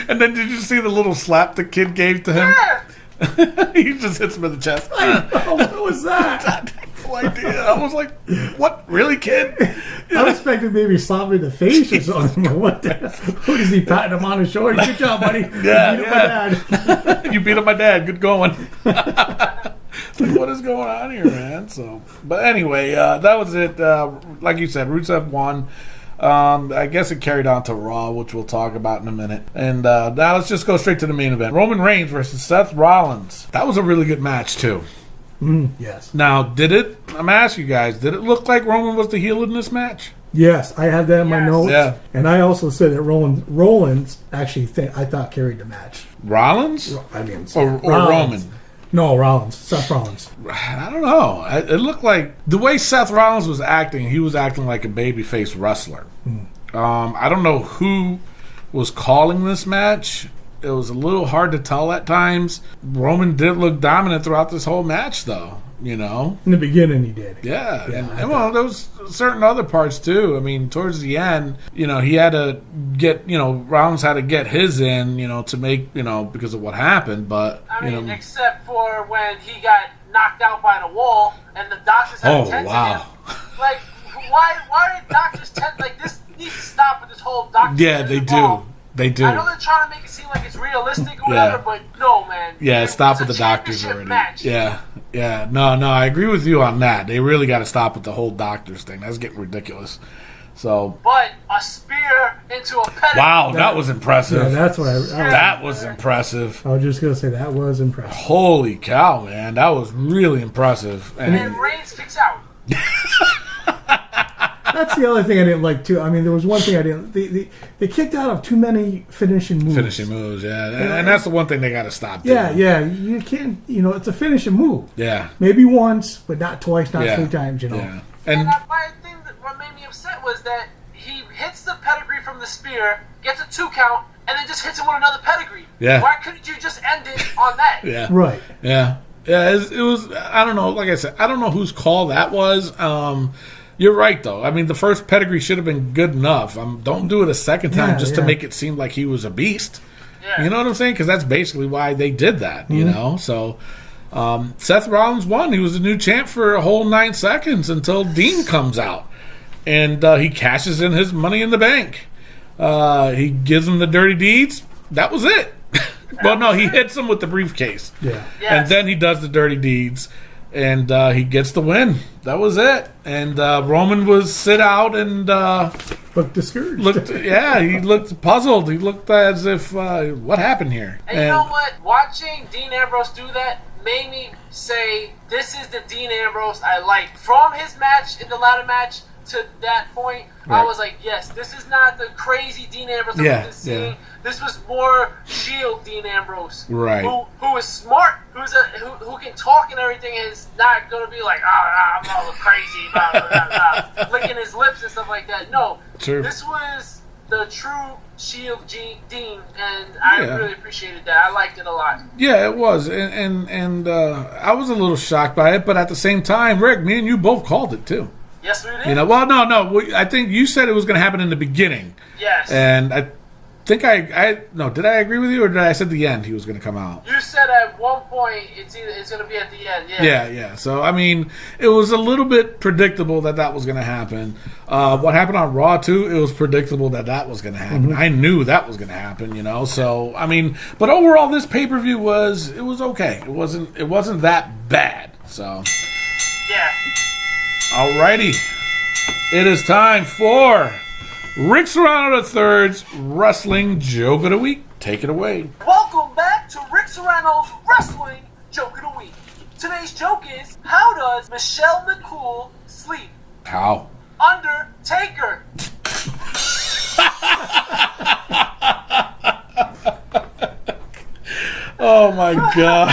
And then did you see the little slap the kid gave to him? Yeah. He just hits him in the chest. What was that? I had no idea. I was like, what? Really, kid? I was expecting maybe slap me in the face or something. What what is he patting him on the shoulder? Good job, buddy. Yeah, You beat up my dad. You beat up my dad. Good going. Like, what is going on here, man? So, but anyway, that was it. Like you said, Rusev won. I guess it carried on to Raw, which we'll talk about in a minute. And now let's just go straight to the main event. Roman Reigns versus Seth Rollins. That was a really good match, too. Yes. Now, I'm going to ask you guys, did it look like Roman was the heel in this match? Yes, I have that in my notes. Yeah. And I also said that Rollins actually I thought carried the match. Rollins? I mean, Or Rollins. Roman? No, Rollins. Seth Rollins. I don't know. It looked like the way Seth Rollins was acting, he was acting like a babyface wrestler. I don't know who was calling this match. It was a little hard to tell at times. Roman did look dominant throughout this whole match, though. You know? In the beginning, he did. Yeah. And well, there was certain other parts, too. I mean, towards the end, he had to get, Rollins had to get his in, to make, because of what happened. But, I mean, except for when he got knocked out by the wall and the doctors had to tend to him. Like, why are doctors this needs to stop with this whole doctor. Yeah, they do. They do. I know they're trying to make it seem like it's realistic or whatever, but no, man. Yeah, stop with the doctors already. Match. Yeah. No, I agree with you on that. They really got to stop with the whole doctors thing. That's getting ridiculous. So. But a spear into a pedigree. Wow, that was impressive. Yeah, that's what that was impressive. I was just going to say that was impressive. Holy cow, man. That was really impressive. And Reigns kicks out. That's the other thing I didn't like, too. I mean, there was one thing I didn't... They kicked out of too many finishing moves. Yeah. And that's the one thing they got to stop doing. Yeah. You can't... it's a finishing move. Yeah. Maybe once, but not twice, not 3 times, Yeah. And my thing, what made me upset was that he hits the pedigree from the spear, gets a 2 count, and then just hits him with another pedigree. Yeah. Why couldn't you just end it on that? Yeah. Right. Yeah. Yeah, it was... I don't know. Like I said, I don't know whose call that was. You're right, though. I mean, the first pedigree should have been good enough. Don't do it a second time to make it seem like he was a beast. Yeah. You know what I'm saying? Because that's basically why they did that, you know? So, Seth Rollins won. He was the new champ for a whole 9 seconds until Dean comes out. And he cashes in his Money in the Bank. He gives him the dirty deeds. That was it. Well, no, he hits him with the briefcase. Yeah. Yes. And then he does the dirty deeds. And he gets the win. That was it. And Roman was sit out and looked discouraged. He looked puzzled. He looked as if what happened here. And you know what? Watching Dean Ambrose do that made me say, "This is the Dean Ambrose I like." From his match in the ladder match to that point, I was like, "Yes, this is not the crazy Dean Ambrose that we've been seeing. Yeah. This was more Shield Dean Ambrose, Right? Who is smart, who can talk and everything, and is not going to be like, I'm all crazy, blah, blah, blah, blah, licking his lips and stuff like that. No, True. This was the true Shield Dean, and I really appreciated that. I liked it a lot. Yeah, it was, and I was a little shocked by it, but at the same time, Rick, me and you both called it too. Yes, we did. Well, no. I think you said it was going to happen in the beginning. Yes. And I think did I agree with you, or did I said the end he was going to come out? You said at one point it's going to be at the end. Yeah. So, I mean, it was a little bit predictable that was going to happen. What happened on Raw, too, it was predictable that was going to happen. I knew that was going to happen, So, I mean, but overall, this pay-per-view was okay. It wasn't that bad. So, yeah. alrighty. It is time for Rick Serrano III's Wrestling Joke of the Week. Take it away. Welcome back to Rick Serrano's Wrestling Joke of the Week. Today's joke is, how does Michelle McCool sleep? How? Undertaker. Oh my God.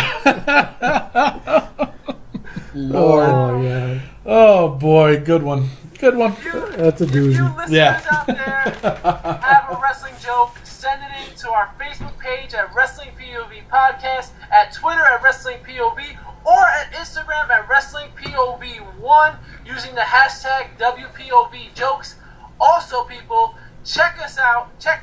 Lord. Oh, yeah. Oh boy, good one. Good one. That's a If you doozy. listeners Yeah. out there have a wrestling joke, send it in to our Facebook page at Wrestling POV Podcast, at Twitter at Wrestling POV, or at Instagram at Wrestling POV1 using the hashtag WPOV jokes. Also, people, check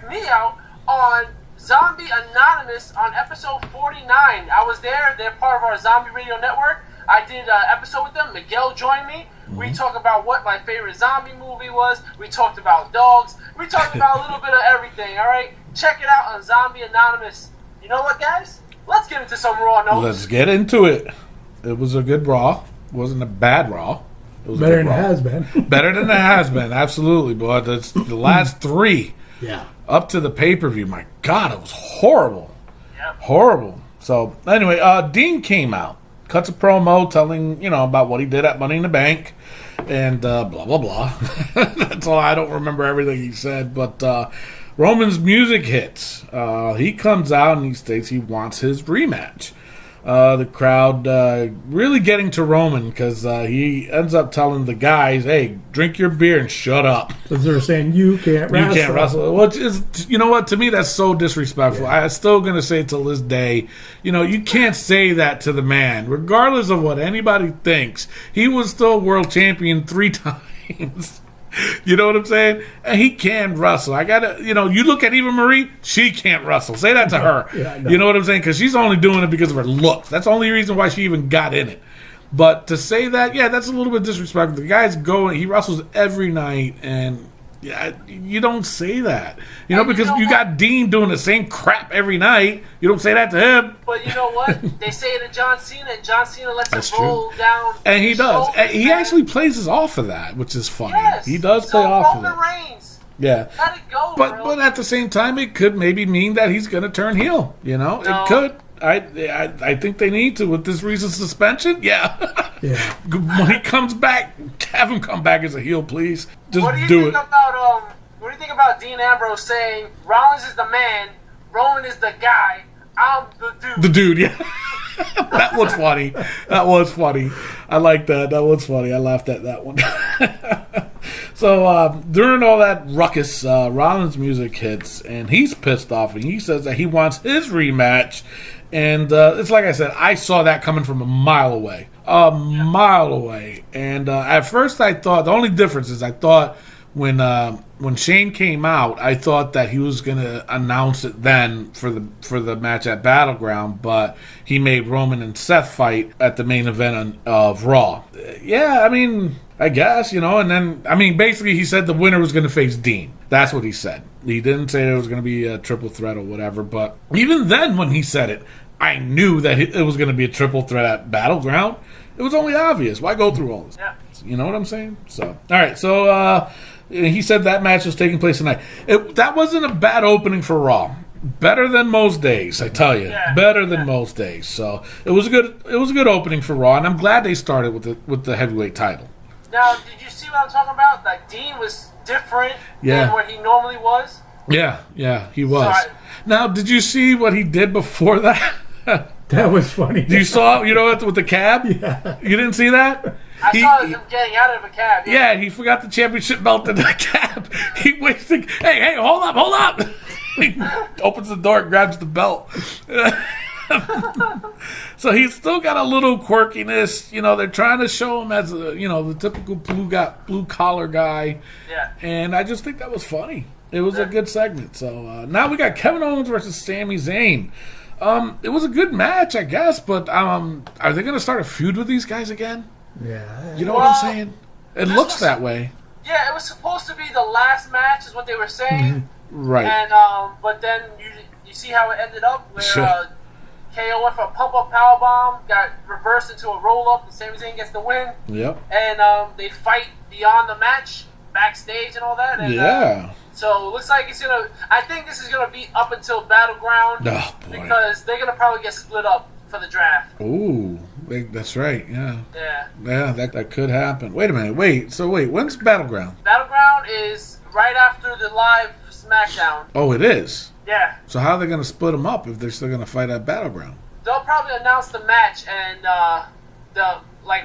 me out on Zombie Anonymous on episode 49. I was there. They're part of our Zombie Radio Network. I did an episode with them. Miguel joined me. We talked about what my favorite zombie movie was. We talked about dogs. We talked about a little bit of everything, all right? Check it out on Zombie Anonymous. You know what, guys? Let's get into some Raw notes. Let's get into it. It was a good Raw. It wasn't a bad Raw. It was a Better good than it Raw. has been. Better than it has been, absolutely. But that's the last three Yeah. up to the pay-per-view. My God, it was horrible. Yep. Horrible. So, anyway, Dean came out. Cuts a promo telling, about what he did at Money in the Bank. And blah, blah, blah. That's all. I don't remember everything he said. But Roman's music hits. He comes out and he states he wants his rematch. The crowd really getting to Roman because he ends up telling the guys, hey, drink your beer and shut up. Because they're saying you can't wrestle. You can't wrestle. Which is, you know what? To me, that's so disrespectful. I'm still going to say it till this day. You can't say that to the man. Regardless of what anybody thinks, he was still world champion 3 times. You know what I'm saying? And he can wrestle. I gotta, you look at Eva Marie, she can't wrestle. Say that to her. Yeah, I know. You know what I'm saying? Because she's only doing it because of her looks. That's the only reason why she even got in it. But to say that, yeah, that's a little bit disrespectful. The guy's going, he wrestles every night, and yeah, you don't say that. Because you got Dean doing the same crap every night. You don't say that to him. But you know what? They say it to John Cena, and John Cena lets That's it roll down. And he does. shoulders, He man. actually plays off of that, which is funny. Yes. He does So play off of Roman it. Reigns. Yeah. Let it go, But bro. but at the same time, it could maybe mean that he's going to turn heel. No. It could. I think they need to with this recent suspension. Yeah. Yeah. When he comes back, have him come back as a heel, please. Just What do you do think it. about what do you think about Dean Ambrose saying Rollins is the man, Roman is the guy, I'm the dude? The dude, yeah. That was funny. That was funny. I like that. That was funny. I laughed at that one. So during all that ruckus, Rollins' music hits, and he's pissed off, and he says that he wants his rematch. And it's like I said, I saw that coming from a mile away. And at first I thought, the only difference is I thought when Shane came out, I thought that he was going to announce it then for the match at Battleground, but he made Roman and Seth fight at the main event of Raw. Yeah, I mean, I guess, and then, basically he said the winner was going to face Dean. That's what he said. He didn't say it was going to be a triple threat or whatever, but even then when he said it, I knew that it was going to be a triple threat at Battleground. It was only obvious. Why go through all this? Yeah. You know what I'm saying? So, all right. So, he said that match was taking place tonight. That wasn't a bad opening for Raw. Better than most days, I tell you. Yeah. Better than most days. So it was a good opening for Raw, and I'm glad they started with the heavyweight title. Now, did you see what I'm talking about? Like, Dean was different than what he normally was. Yeah, he was. Sorry. Now, did you see what he did before that? That was funny. You saw, with the cab? Yeah. You didn't see that? I saw him getting out of a cab. Yeah, he forgot the championship belt in the cab. He wasted. Hey, hold up! He opens the door and grabs the belt. So he's still got a little quirkiness. They're trying to show him as the typical blue collar guy. Yeah. And I just think that was funny. It was a good segment. So now we got Kevin Owens versus Sami Zayn. It was a good match, I guess, but are they going to start a feud with these guys again? Yeah. You know what I'm saying? It looks that way. Yeah, it was supposed to be the last match, is what they were saying. Right. And but then you see how it ended up, where Sure. KO went for a pump-up powerbomb, got reversed into a roll-up, and Sami Zayn gets the win. Yep. And they fight beyond the match, backstage and all that. And, Yeah. So it looks like it's gonna. I think this is gonna be up until Battleground Oh, boy. because they're gonna probably get split up for the draft. Ooh, that's right. Yeah. Yeah. That could happen. Wait a minute. When's Battleground? Battleground is right after the live SmackDown. Oh, it is. Yeah. So how are they going to split them up if they're still going to fight at Battleground? They'll probably announce the match and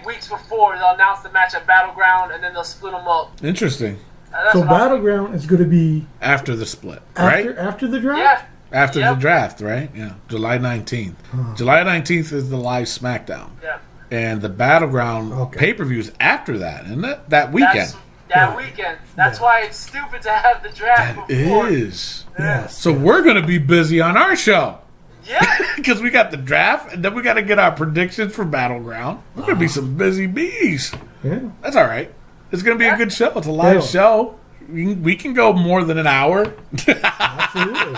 weeks before they'll announce the match at Battleground and then they'll split them up. Interesting. That's So what I'm- Battleground is going to be After the split, right? after the draft? Yeah. After Yep. the draft, right? Yeah. July 19th. July 19th is the live SmackDown. Yeah. And the Battleground Okay. pay-per-views after that, isn't it? That weekend. That weekend. That's why it's stupid to have the draft That before. is. Yes. So we're going to be busy on our show. Yeah. Because we got the draft, and then we got to get our predictions for Battleground. We're going to be some busy bees. Yeah. That's all right. It's going to be a good show. It's a live Yeah. show. We can go more than an hour. Absolutely.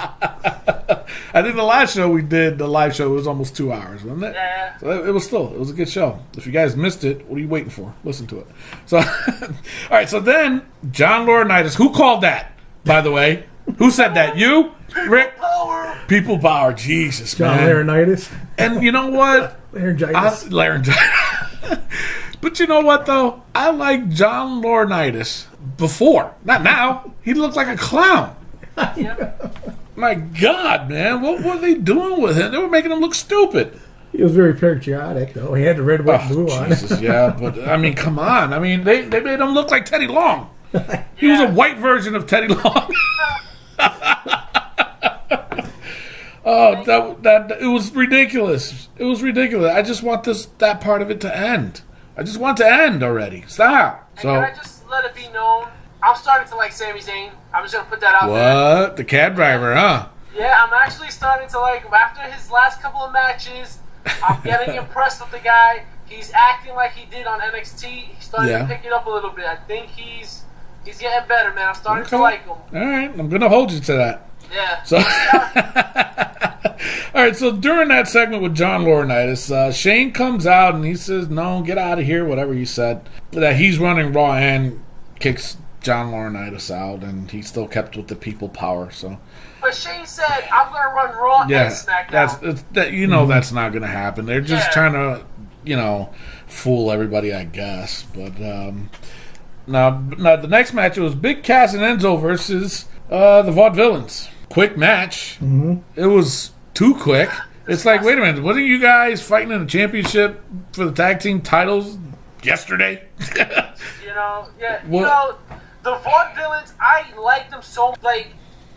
I think the last show we did, the live show, it was almost 2 hours, wasn't it? Yeah. So it was a good show. If you guys missed it, what are you waiting for? Listen to it. So, all right. So then, John Laurinaitis, who called that, by the way? Who said that? You, Rick? Power. People power. Jesus, John man. Laurinaitis. And you know what? Laryngitis. Laryngitis. But you know what, though? I like John Laurinaitis before. Not now. He looked like a clown. My God, man. What were they doing with him? They were making him look stupid. He was very patriotic, though. He had the red, white, and blue on. Jesus, yeah. But, I mean, come on. I mean, they made him look like Teddy Long. He was a white version of Teddy Long. Oh, that it was ridiculous. It was ridiculous. I just want that part of it to end. I just want it to end already. Stop. And So can I just let it be known? I'm starting to like Sami Zayn. I'm just gonna put that out there. what? The cab driver, huh? Yeah, I'm actually starting to like him after his last couple of matches. I'm getting impressed with the guy. He's acting like he did on NXT. He's starting Yeah. to pick it up a little bit. I think he's getting better, man. I'm starting Okay. to like him. All right, I'm gonna hold you to that. Yeah. So, all right. So during that segment with John Laurinaitis, Shane comes out and he says, "No, get out of here." Whatever he said, that he's running Raw and kicks John Laurinaitis out, and he still kept with the people power. So But Shane said, "I'm gonna run Raw yeah, and SmackDown." that's not gonna happen. They're just Yeah. trying to fool everybody, I guess. But now the next match was Big Cass and Enzo versus the Vaudevillains. Quick match. It was too quick. It's like, wait a minute, wasn't you guys fighting in the championship for the tag team titles yesterday? The Vaudevillains, I like them so. Like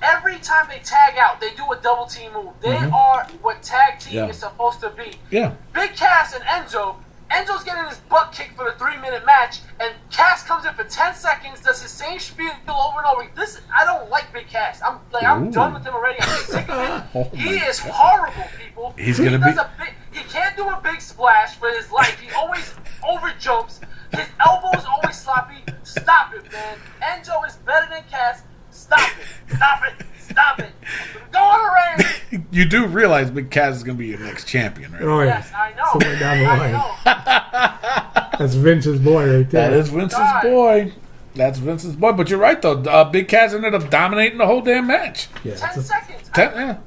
every time they tag out, they do a double team move. They are what tag team is supposed to be. Yeah. Big Cass and Enzo's getting his butt kicked for the 3-minute match, and Cass comes in for 10 seconds, does his same spiel over and over. I don't like Big Cass. I'm done with him already. I'm sick of it. Oh He my is God. horrible, people. He's gonna be- He can't do a big splash for his life. He always overjumps. His elbow's always sloppy. Stop it, man. Enzo is better than Cass. Stop it. Stop it. Stop it. Go on a rant. You do realize Big Cass is going to be your next champion, right? Oh, yeah. Yes, I know. Somewhere down the I line. know. That's Vince's boy right there. That is Vince's God. boy. That's Vince's boy. But you're right, though. Big Cass ended up dominating the whole damn match. Yeah, 10 it's a- seconds. Yeah.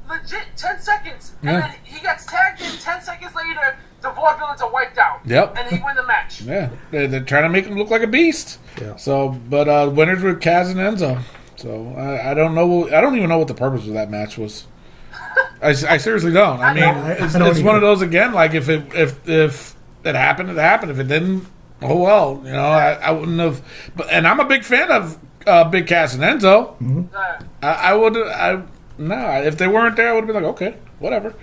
Legit 10 seconds. And Yeah. then he gets tagged in 10 seconds later. The Vaudevillains are wiped out. Yep. And he win the match. Yeah. They're trying to make him look like a beast. Yeah. So, but winners were Cass and Enzo. So I don't know. I don't even know what the purpose of that match was. I seriously don't. I mean, I it's don't one either. of those again. Like if it happened, it happened. If it didn't, oh well. I wouldn't have. But I'm a big fan of Big Cass and Enzo. I would. If they weren't there, I would have been like, okay, whatever.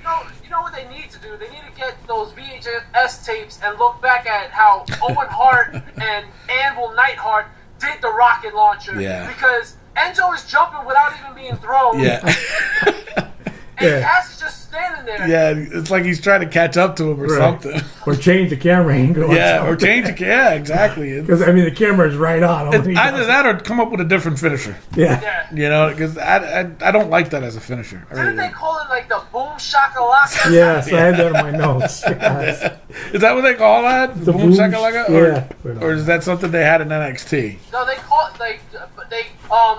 You know what they need to do? They need to get those VHS tapes and look back at how Owen Hart and Anvil Neidhart did the rocket launcher. Yeah. Because Enzo is jumping without even being thrown. Yeah. And Yeah. Cass is just standing there. Yeah, it's like he's trying to catch up to him or Right. something. Or change the camera angle. Yeah, or change it. Yeah, exactly. Because, I mean, the camera is right on. It's either that or come up with a different finisher. Yeah. Yeah. Because I don't like that as a finisher. I really Didn't they don't. call it like the boom shakalaka? Yes, I had that in my notes. Yes. Is that what they call that? The boom shakalaka? Yeah. Or is that something they had in NXT? No, they call it like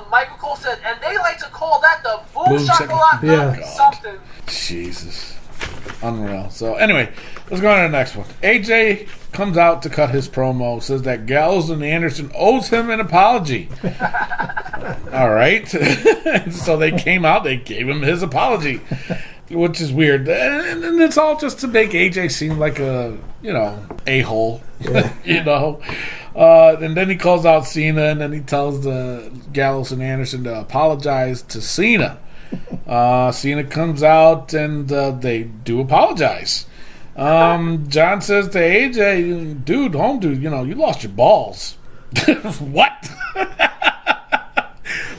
Michael Cole said, and they like to call that the boom Boom shakalaka Yeah. something. Jesus. Unreal. So, anyway, let's go on to the next one. AJ comes out to cut his promo, says that Gallows and Anderson owes him an apology. All right. So they came out, they gave him his apology, which is weird. And it's all just to make AJ seem like a, a-hole, and then he calls out Cena, and then he tells the Gallows and Anderson to apologize to Cena. Cena comes out, and they do apologize. John says to AJ, dude, you lost your balls. What?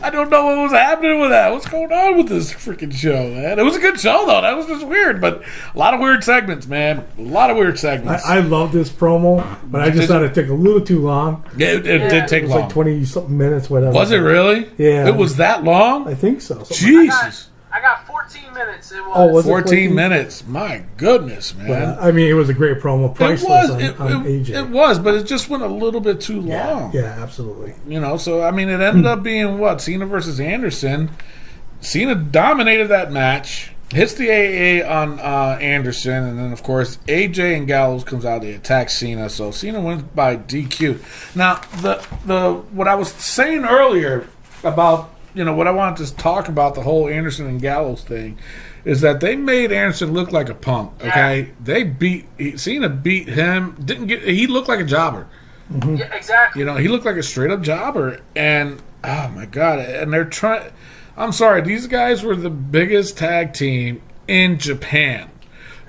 I don't know what was happening with that. What's going on with this freaking show, man? It was a good show, though. That was just weird, but a lot of weird segments, man. A lot of weird segments. I love this promo, but I just thought it took a little too long. Yeah, it did take It was long. like 20-something minutes, whatever. Was it really? Yeah. It was that long? I think so. Jesus. I got 14 minutes. It was. Oh, was it 14 minutes. My goodness, man. But, I mean, it was a great promo. Priceless on AJ. It was, but it just went a little bit too long. Yeah, absolutely. So, I mean, it ended up being what? Cena versus Anderson. Cena dominated that match, hits the AA on Anderson, and then, of course, AJ and Gallows comes out, they attack Cena, so Cena wins by DQ. Now, the what I was saying earlier about, what I wanted to talk about, the whole Anderson and Gallows thing, is that they made Anderson look like a punk, okay? Yeah. Cena beat him, he looked like a jobber. Mm-hmm. Yeah, exactly. He looked like a straight-up jobber, and, oh, my God, and they're trying... I'm sorry, these guys were the biggest tag team in Japan.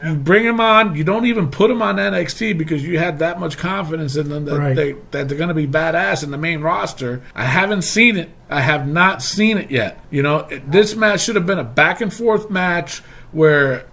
You bring them on, you don't even put them on NXT because you had that much confidence in them that, that they're going to be badass in the main roster. I haven't seen it. I have not seen it yet. This match should have been a back-and-forth match where...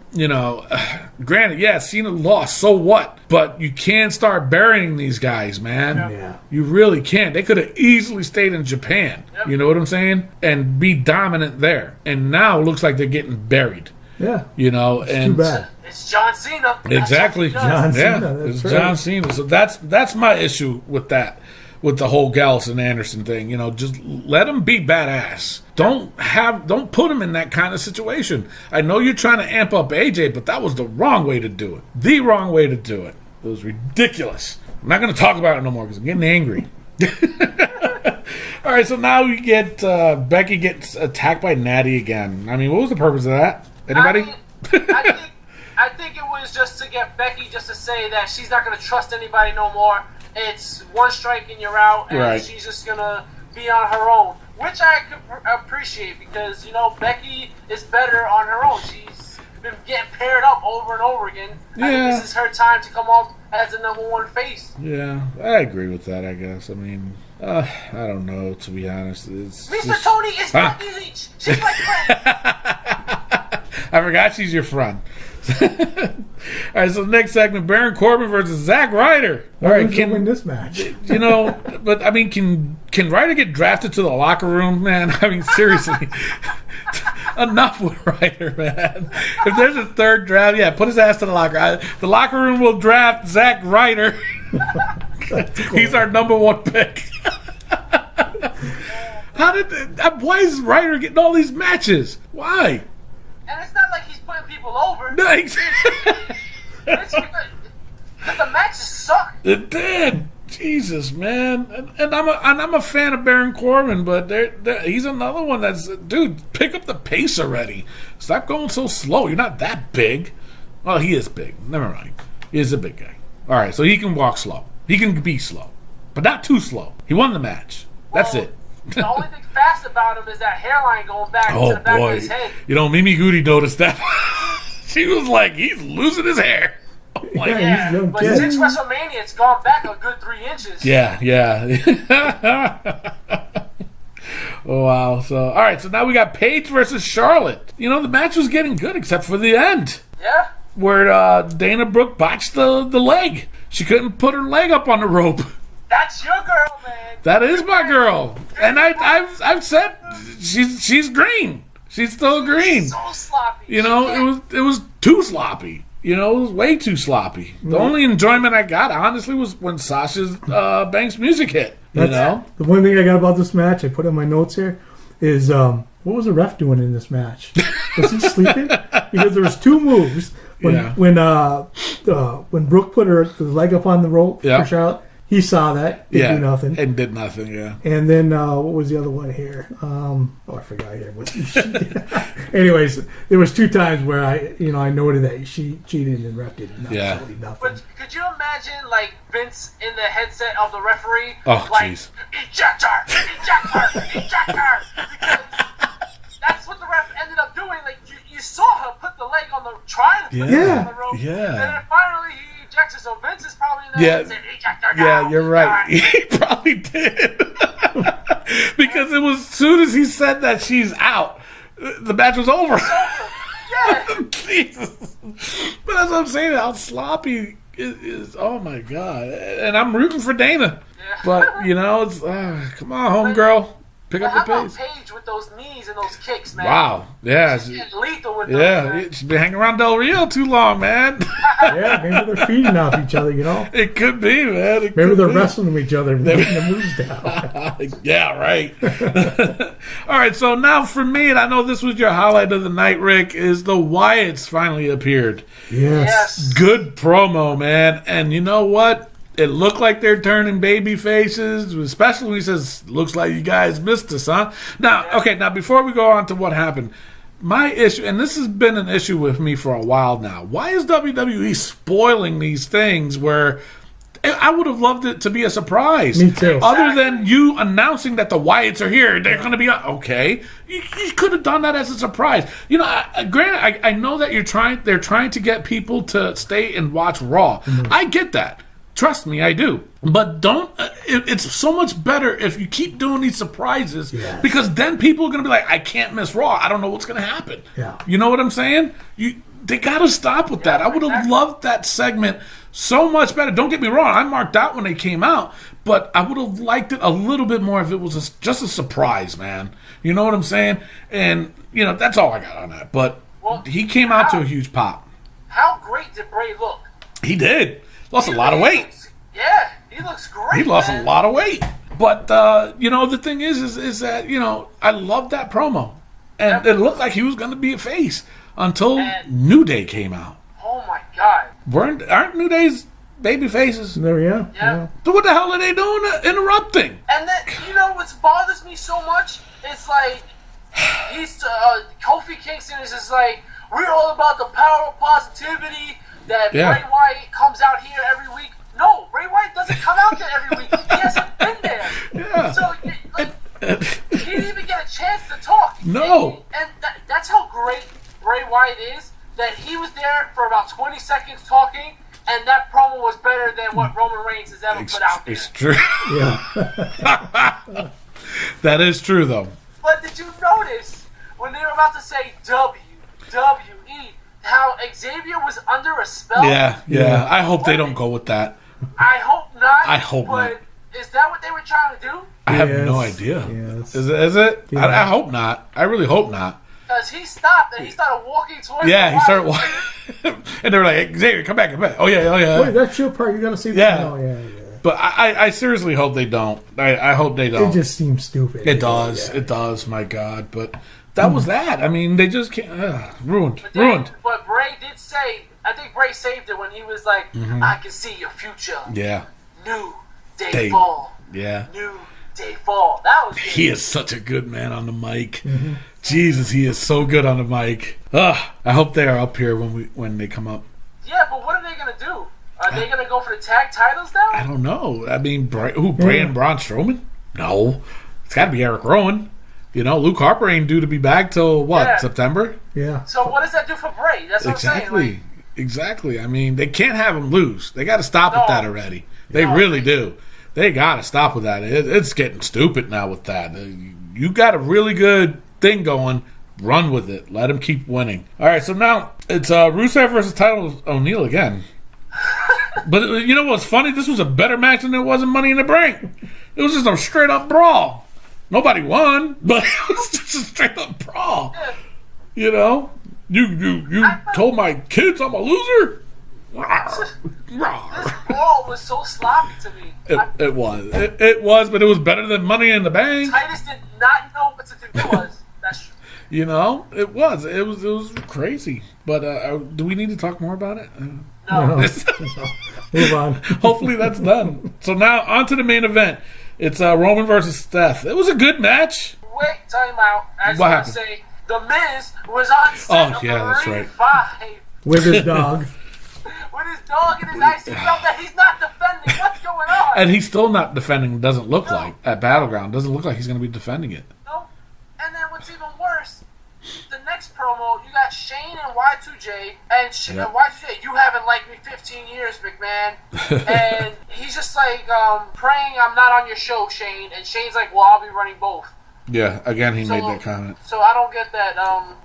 granted, yeah, Cena lost, so what? But you can't start burying these guys, man. Yeah. You really can't. They could have easily stayed in Japan, you know what I'm saying? And be dominant there. And now it looks like they're getting buried. Yeah. And too bad. It's John Cena. Exactly. John Cena, Yeah, it's that's John right. Cena. So that's my issue with that. With the whole Gallows and Anderson thing, just let them be badass. Don't put them in that kind of situation. I know you're trying to amp up AJ, but that was the wrong way to do it. The wrong way to do it. It was ridiculous. I'm not going to talk about it no more because I'm getting angry. All right, so now we get Becky gets attacked by Natty again. I mean, what was the purpose of that? Anybody? I think it was just to get Becky just to say that she's not going to trust anybody no more. It's one strike and you're out, and she's just going to be on her own, which I could appreciate because, Becky is better on her own. She's been getting paired up over and over again. I think this is her time to come up as the #1 face. Yeah, I agree with that, I guess. I mean, I don't know, to be honest. Mr. Tony is Becky Leach. She's my friend. I forgot she's your friend. All right, so next segment, Baron Corbin versus Zack Ryder. All right, can win this match? But I mean, can Ryder get drafted to the locker room, man? I mean, seriously, enough with Ryder, man. If there's a third draft, put his ass to the locker. The locker room will draft Zack Ryder. He's our #1 pick. Why is Ryder getting all these matches? Why? And it's not like he's putting people over. No, It's because the matches suck. It did. Jesus, man. And I'm a fan of Baron Corbin, but he's another one that's, dude, pick up the pace already. Stop going so slow. You're not that big. Well, he is big. Never mind. He is a big guy. All right, so he can walk slow. He can be slow, but not too slow. He won the match. That's it. The only thing fast about him is that hairline going back to the back of his head. Mimi Goody noticed that. She was like, he's losing his hair. Like, Yeah, he's but young since WrestleMania, it's gone back a good 3 inches. Yeah. Oh, wow. So, all right, so now we got Paige versus Charlotte. The match was getting good except for the end. Yeah? Where Dana Brooke botched the leg. She couldn't put her leg up on the rope. That's your girl, man. That is my girl. And I've said she's green. She's still green. So sloppy. It was too sloppy. It was way too sloppy. The only enjoyment I got, honestly, was when Sasha's Banks music hit. You know? The one thing I got about this match, I put in my notes here, is what was the ref doing in this match? Was he sleeping? Because there was two moves. When Brooke put her the leg up on the rope for Charlotte, he saw that, didn't do nothing. And did nothing, yeah. And then, what was the other one here? I forgot here. Anyways, there was two times where I noted that she cheated and the ref did absolutely nothing. But could you imagine, like, Vince in the headset of the referee? Oh, like, jeez. Eject her! Eject her! Eject her! Because that's what the ref ended up doing. Like, you saw her put the leg on the on the rope. Yeah. And then finally he ejects her. So Vince is probably in there and said, eject her now. Yeah, you're right. He probably did. Because it was as soon as he said that she's out, the match was over. Yeah. Jesus. But that's what I'm saying. How sloppy is oh my God. And I'm rooting for Dana. Yeah. But, it's, come on, homegirl. Pick up the how pace. about Paige with those knees and those kicks, man? Wow. Yeah. She's getting lethal with those, man. She's been hanging around Del Rio too long, man. Yeah, maybe they're feeding off each other, It could be, man. Maybe they're wrestling with each other and getting the moves down. Yeah, right. All right, so now for me, and I know this was your highlight of the night, Rick, is the Wyatts finally appeared. Yes. Good promo, man. And you know what? It looked like they're turning baby faces, especially when he says, looks like you guys missed us, huh? Now, before we go on to what happened, my issue, and this has been an issue with me for a while now, why is WWE spoiling these things where I would have loved it to be a surprise? Me too. Other than you announcing that the Wyatts are here, they're going to be okay. You could have done that as a surprise. Granted, I know that they're trying to get people to stay and watch Raw. Mm-hmm. I get that. Trust me, I do. But don't. It's so much better if you keep doing these surprises because then people are going to be like, I can't miss Raw. I don't know what's going to happen. Yeah. You know what I'm saying? They got to stop with that. I would have loved that segment so much better. Don't get me wrong. I marked out when they came out, but I would have liked it a little bit more if it was just a surprise, man. You know what I'm saying? And, that's all I got on that. But he came out to a huge pop. How great did Bray look? He did. Lost a lot of weight. Yeah, he looks great. He lost a lot of weight. But, the thing is that, I love that promo. And it looked like he was going to be a face until New Day came out. Oh, my God. Aren't New Day's baby faces? There we are. Yeah. So what the hell are they doing interrupting? And then, what bothers me so much? It's like, Kofi Kingston is just like, we're all about the power of positivity. That Bray Wyatt comes out here every week. No, Bray Wyatt doesn't come out there every week. He hasn't been there. Yeah. So, he didn't even get a chance to talk. No. And that's how great Bray Wyatt is, that he was there for about 20 seconds talking, and that promo was better than what Roman Reigns has ever put out there. It's true. Yeah. That is true, though. But did you notice when they were about to say WWE, how Xavier was under a spell? Yeah. I hope they don't go with that. I hope not. I hope not. Is that what they were trying to do? I have no idea. Yes. Is it? Yeah. I hope not. I really hope not. Because he stopped and he started walking towards he started walking. And they were like, Xavier, come back. Oh, yeah. Wait, that's your part. You got to see that. Oh, yeah. But I seriously hope they don't. I hope they don't. It just seems stupid. It does. Yeah. It does, my God. But that was that. I mean, they just can't. Ruined. But Bray did say, I think Bray saved it when he was like, I can see your future. Yeah. New day fall. Yeah. New day fall. That was good. He is such a good man on the mic. Mm-hmm. Jesus, he is so good on the mic. I hope they are up here when they come up. Yeah, but what are they going to do? Are they going to go for the tag titles now? I don't know. I mean, Bray and Braun Strowman? No. It's got to be Eric Rowan. Luke Harper ain't due to be back till, September? Yeah. So what does that do for Bray? That's what I'm saying. Exactly. I mean, they can't have him lose. They got to stop with that already. They really do. They got to stop with that. It's getting stupid now with that. You got a really good thing going. Run with it. Let him keep winning. All right, so now it's Rusev versus Titus O'Neil again. But you know what's funny? This was a better match than it was in Money in the Bank. It was just a straight-up brawl. Nobody won, but it was just a straight-up brawl. You told my kids I'm a loser? Raw was so sloppy to me. It was. It was, but it was better than Money in the Bank. Titus did not know what to do. It was. That's true. You know, it was. It was crazy. But do we need to talk more about it? No. Move on. Hopefully that's done. So now on to the main event. It's Roman versus Steph. It was a good match. Wait, time out. I just What want to happened? say, The Miz was on set of that's Marine right. 5 With his dog. with his dog and his IC belt that he's not defending. What's going on? And he's still not defending, doesn't look like, at Battleground. Doesn't look like he's going to be defending it. No. And then what's even worse, the next promo, you got Shane and Y2J, and Y2J, you haven't liked me 15 years, McMahon. And he's just like, praying I'm not on your show, Shane. And Shane's like, well, I'll be running both. Yeah, again, he made that comment. So I don't get that,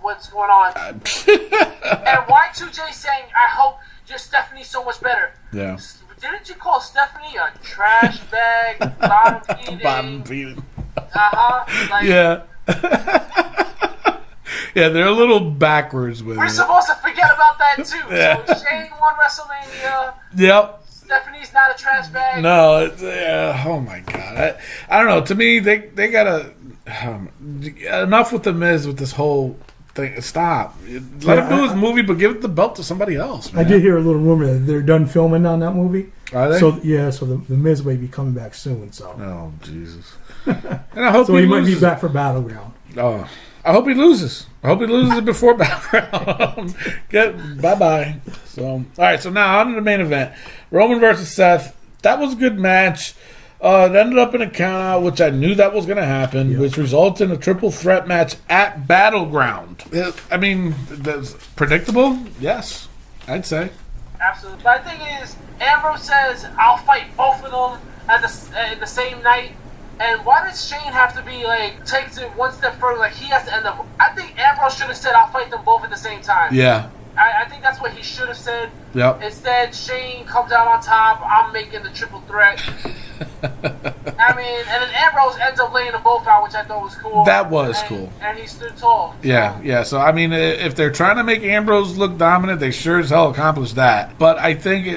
what's going on. And Y2J saying, I hope your Stephanie's so much better. Yeah. Didn't you call Stephanie a trash bag, bottom feeding? Bottom feeding. Like, Yeah. Yeah, they're a little backwards with we're it. supposed to forget about that too. Yeah. So Shane won WrestleMania. Yep. Stephanie's not a trash bag. No, it's, oh my God. I don't know. To me, they gotta enough with the Miz with this whole thing. Stop. Let him do his movie, but give the belt to somebody else. Man. I did hear a little rumor that they're done filming on that movie. Are they? So yeah, so the Miz may be coming back soon. So Oh Jesus. And I hope he might loses. be back for Battleground. Oh, I hope he loses. I hope he loses it before Battleground. Bye-bye. So, all right. So now on to the main event: Roman versus Seth. That was a good match. It ended up in a countout, which I knew that was going to happen, which resulted in a triple threat match at Battleground. I mean, that's predictable. Yes, I'd say. Absolutely. But the thing is, Ambrose says, I'll fight both of them at the same night. And why does Shane have to be like, takes it one step further? Like, he has to end up. I think Ambrose should have said, I'll fight them both at the same time. Yeah. I think that's what he should have said. Yep. Instead, Shane comes out on top. I'm making the triple threat. I mean, and then Ambrose ends up laying them both out, which I thought was cool. That was cool. And he stood tall. Yeah, yeah. So, I mean, if they're trying to make Ambrose look dominant, they sure as hell accomplished that. But I think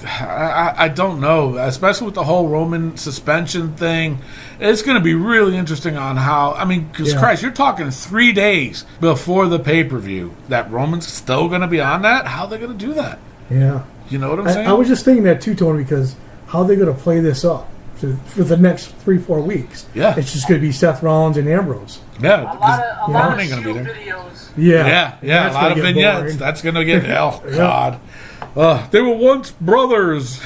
I don't know, especially with the whole Roman suspension thing. It's going to be really interesting on how, I mean, because Christ, you're talking 3 days before the pay-per-view that Roman's still going to be on that? How are they going to do that? Yeah. You know what I'm saying? I was just thinking that too, Tony, because how are they going to play this up for the next 3-4 weeks? Yeah. It's just going to be Seth Rollins and Ambrose. Yeah. A lot of ain't gonna be Shield there. videos. Yeah. Yeah, a lot of vignettes. Boring. That's going to get, oh, God. They were once brothers.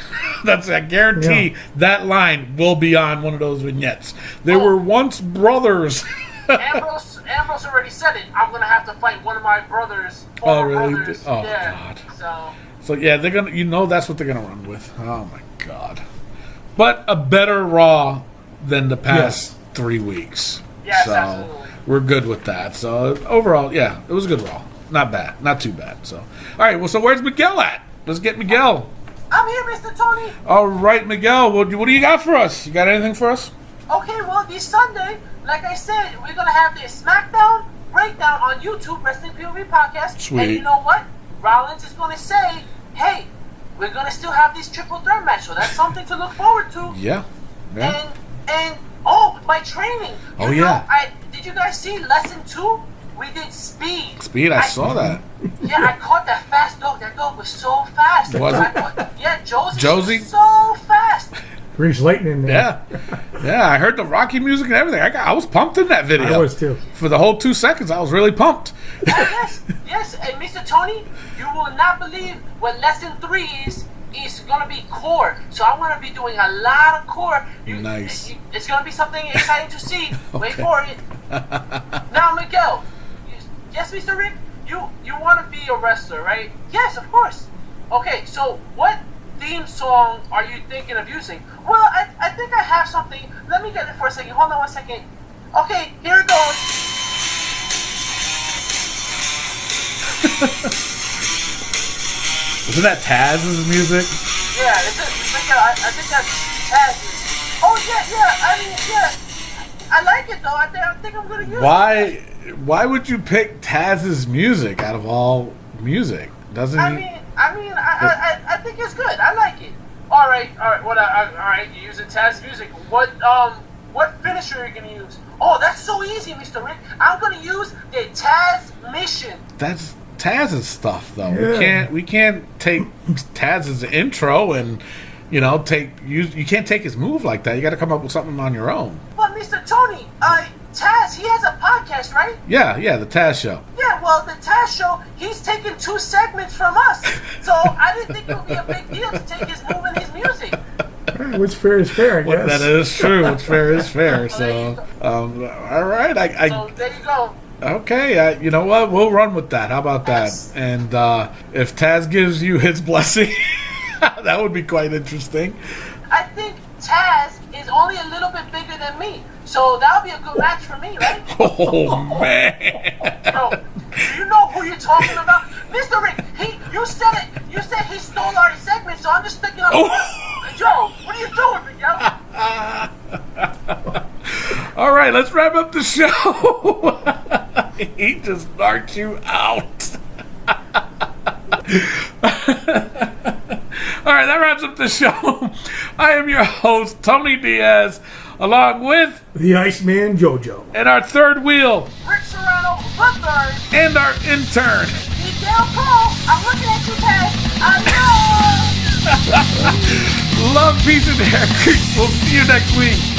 That's I guarantee that line will be on one of those vignettes. They were once brothers. Ambrose already said it. I'm going to have to fight one of my brothers. Oh, really? Brothers. Oh, yeah. God. So yeah, they're gonna. You know, that's what they're gonna run with. Oh my God! But a better Raw than the past 3 weeks. Yes, so absolutely. we're good with that. So overall, yeah, it was a good Raw. Not bad. Not too bad. So all right. Well, so where's Miguel at? Let's get Miguel. I'm here, Mr. Tony. All right, Miguel. What do you got for us? You got anything for us? Okay, well, this Sunday, like I said, we're going to have the SmackDown breakdown on YouTube, Wrestling POV Podcast. Sweet. And you know what? Rollins is going to say, hey, we're going to still have this triple threat match, so that's something to look forward to. Yeah. And my training. Oh, yeah. Did you guys see Lesson 2? We did speed. Speed, I saw that. Yeah, I caught that fast dog. That dog was so fast. Was it? Yeah, Josie. Josie? Was so fast. Grease lightning in there. Yeah. I heard the Rocky music and everything. I was pumped in that video. I was too. For the whole 2 seconds, I was really pumped. Yes. And Mr. Tony, you will not believe what Lesson 3 is. It's going to be core. So I'm going to be doing a lot of core. Nice. It's going to be something exciting to see. Okay. Wait for it. Now, Miguel. Yes, Mr. Rick? You want to be a wrestler, right? Yes, of course. Okay, so what theme song are you thinking of using? Well, I think I have something. Let me get it for a second. Hold on 1 second. Okay, here it goes. Wasn't that Taz's music? Yeah, I think that's Taz's. Oh, yeah. I like it, though. I think I'm going to use it. Why would you pick Taz's music out of all music? Doesn't he? I think it's good. I like it. All right. What? All right. You using Taz music? What finisher are you gonna use? Oh, that's so easy, Mr. Rick. I'm gonna use the Taz mission. That's Taz's stuff, though. Yeah. We can't take Taz's intro and you can't take his move like that. You got to come up with something on your own. But Mr. Tony, Taz, he has a podcast, right? Yeah, the Taz Show. Yeah, well, the Taz Show, he's taking 2 segments from us. So I didn't think it would be a big deal to take his move and his music. What's fair is fair, I guess. That is true. What's fair is fair. So, all right. So there you go. Okay, you know what? We'll run with that. How about that? And if Taz gives you his blessing, that would be quite interesting. I think Taz is only a little bit bigger than me, so that'll be a good match for me, right? Oh, man. Bro, do you know who you're talking about? Mr. Rick, you said it. You said he stole our segment, so I'm just thinking of... Yo, what are you doing, Miguel? All right, let's wrap up the show. He just knocked you out. All right, that wraps up the show. I am your host, Tony Diaz, along with the Iceman JoJo, and our third wheel, Rick Serrano, the third, and our intern, Miguel Cole. I'm looking at you, Ted. I know. Love, peace, and hair grease. We'll see you next week.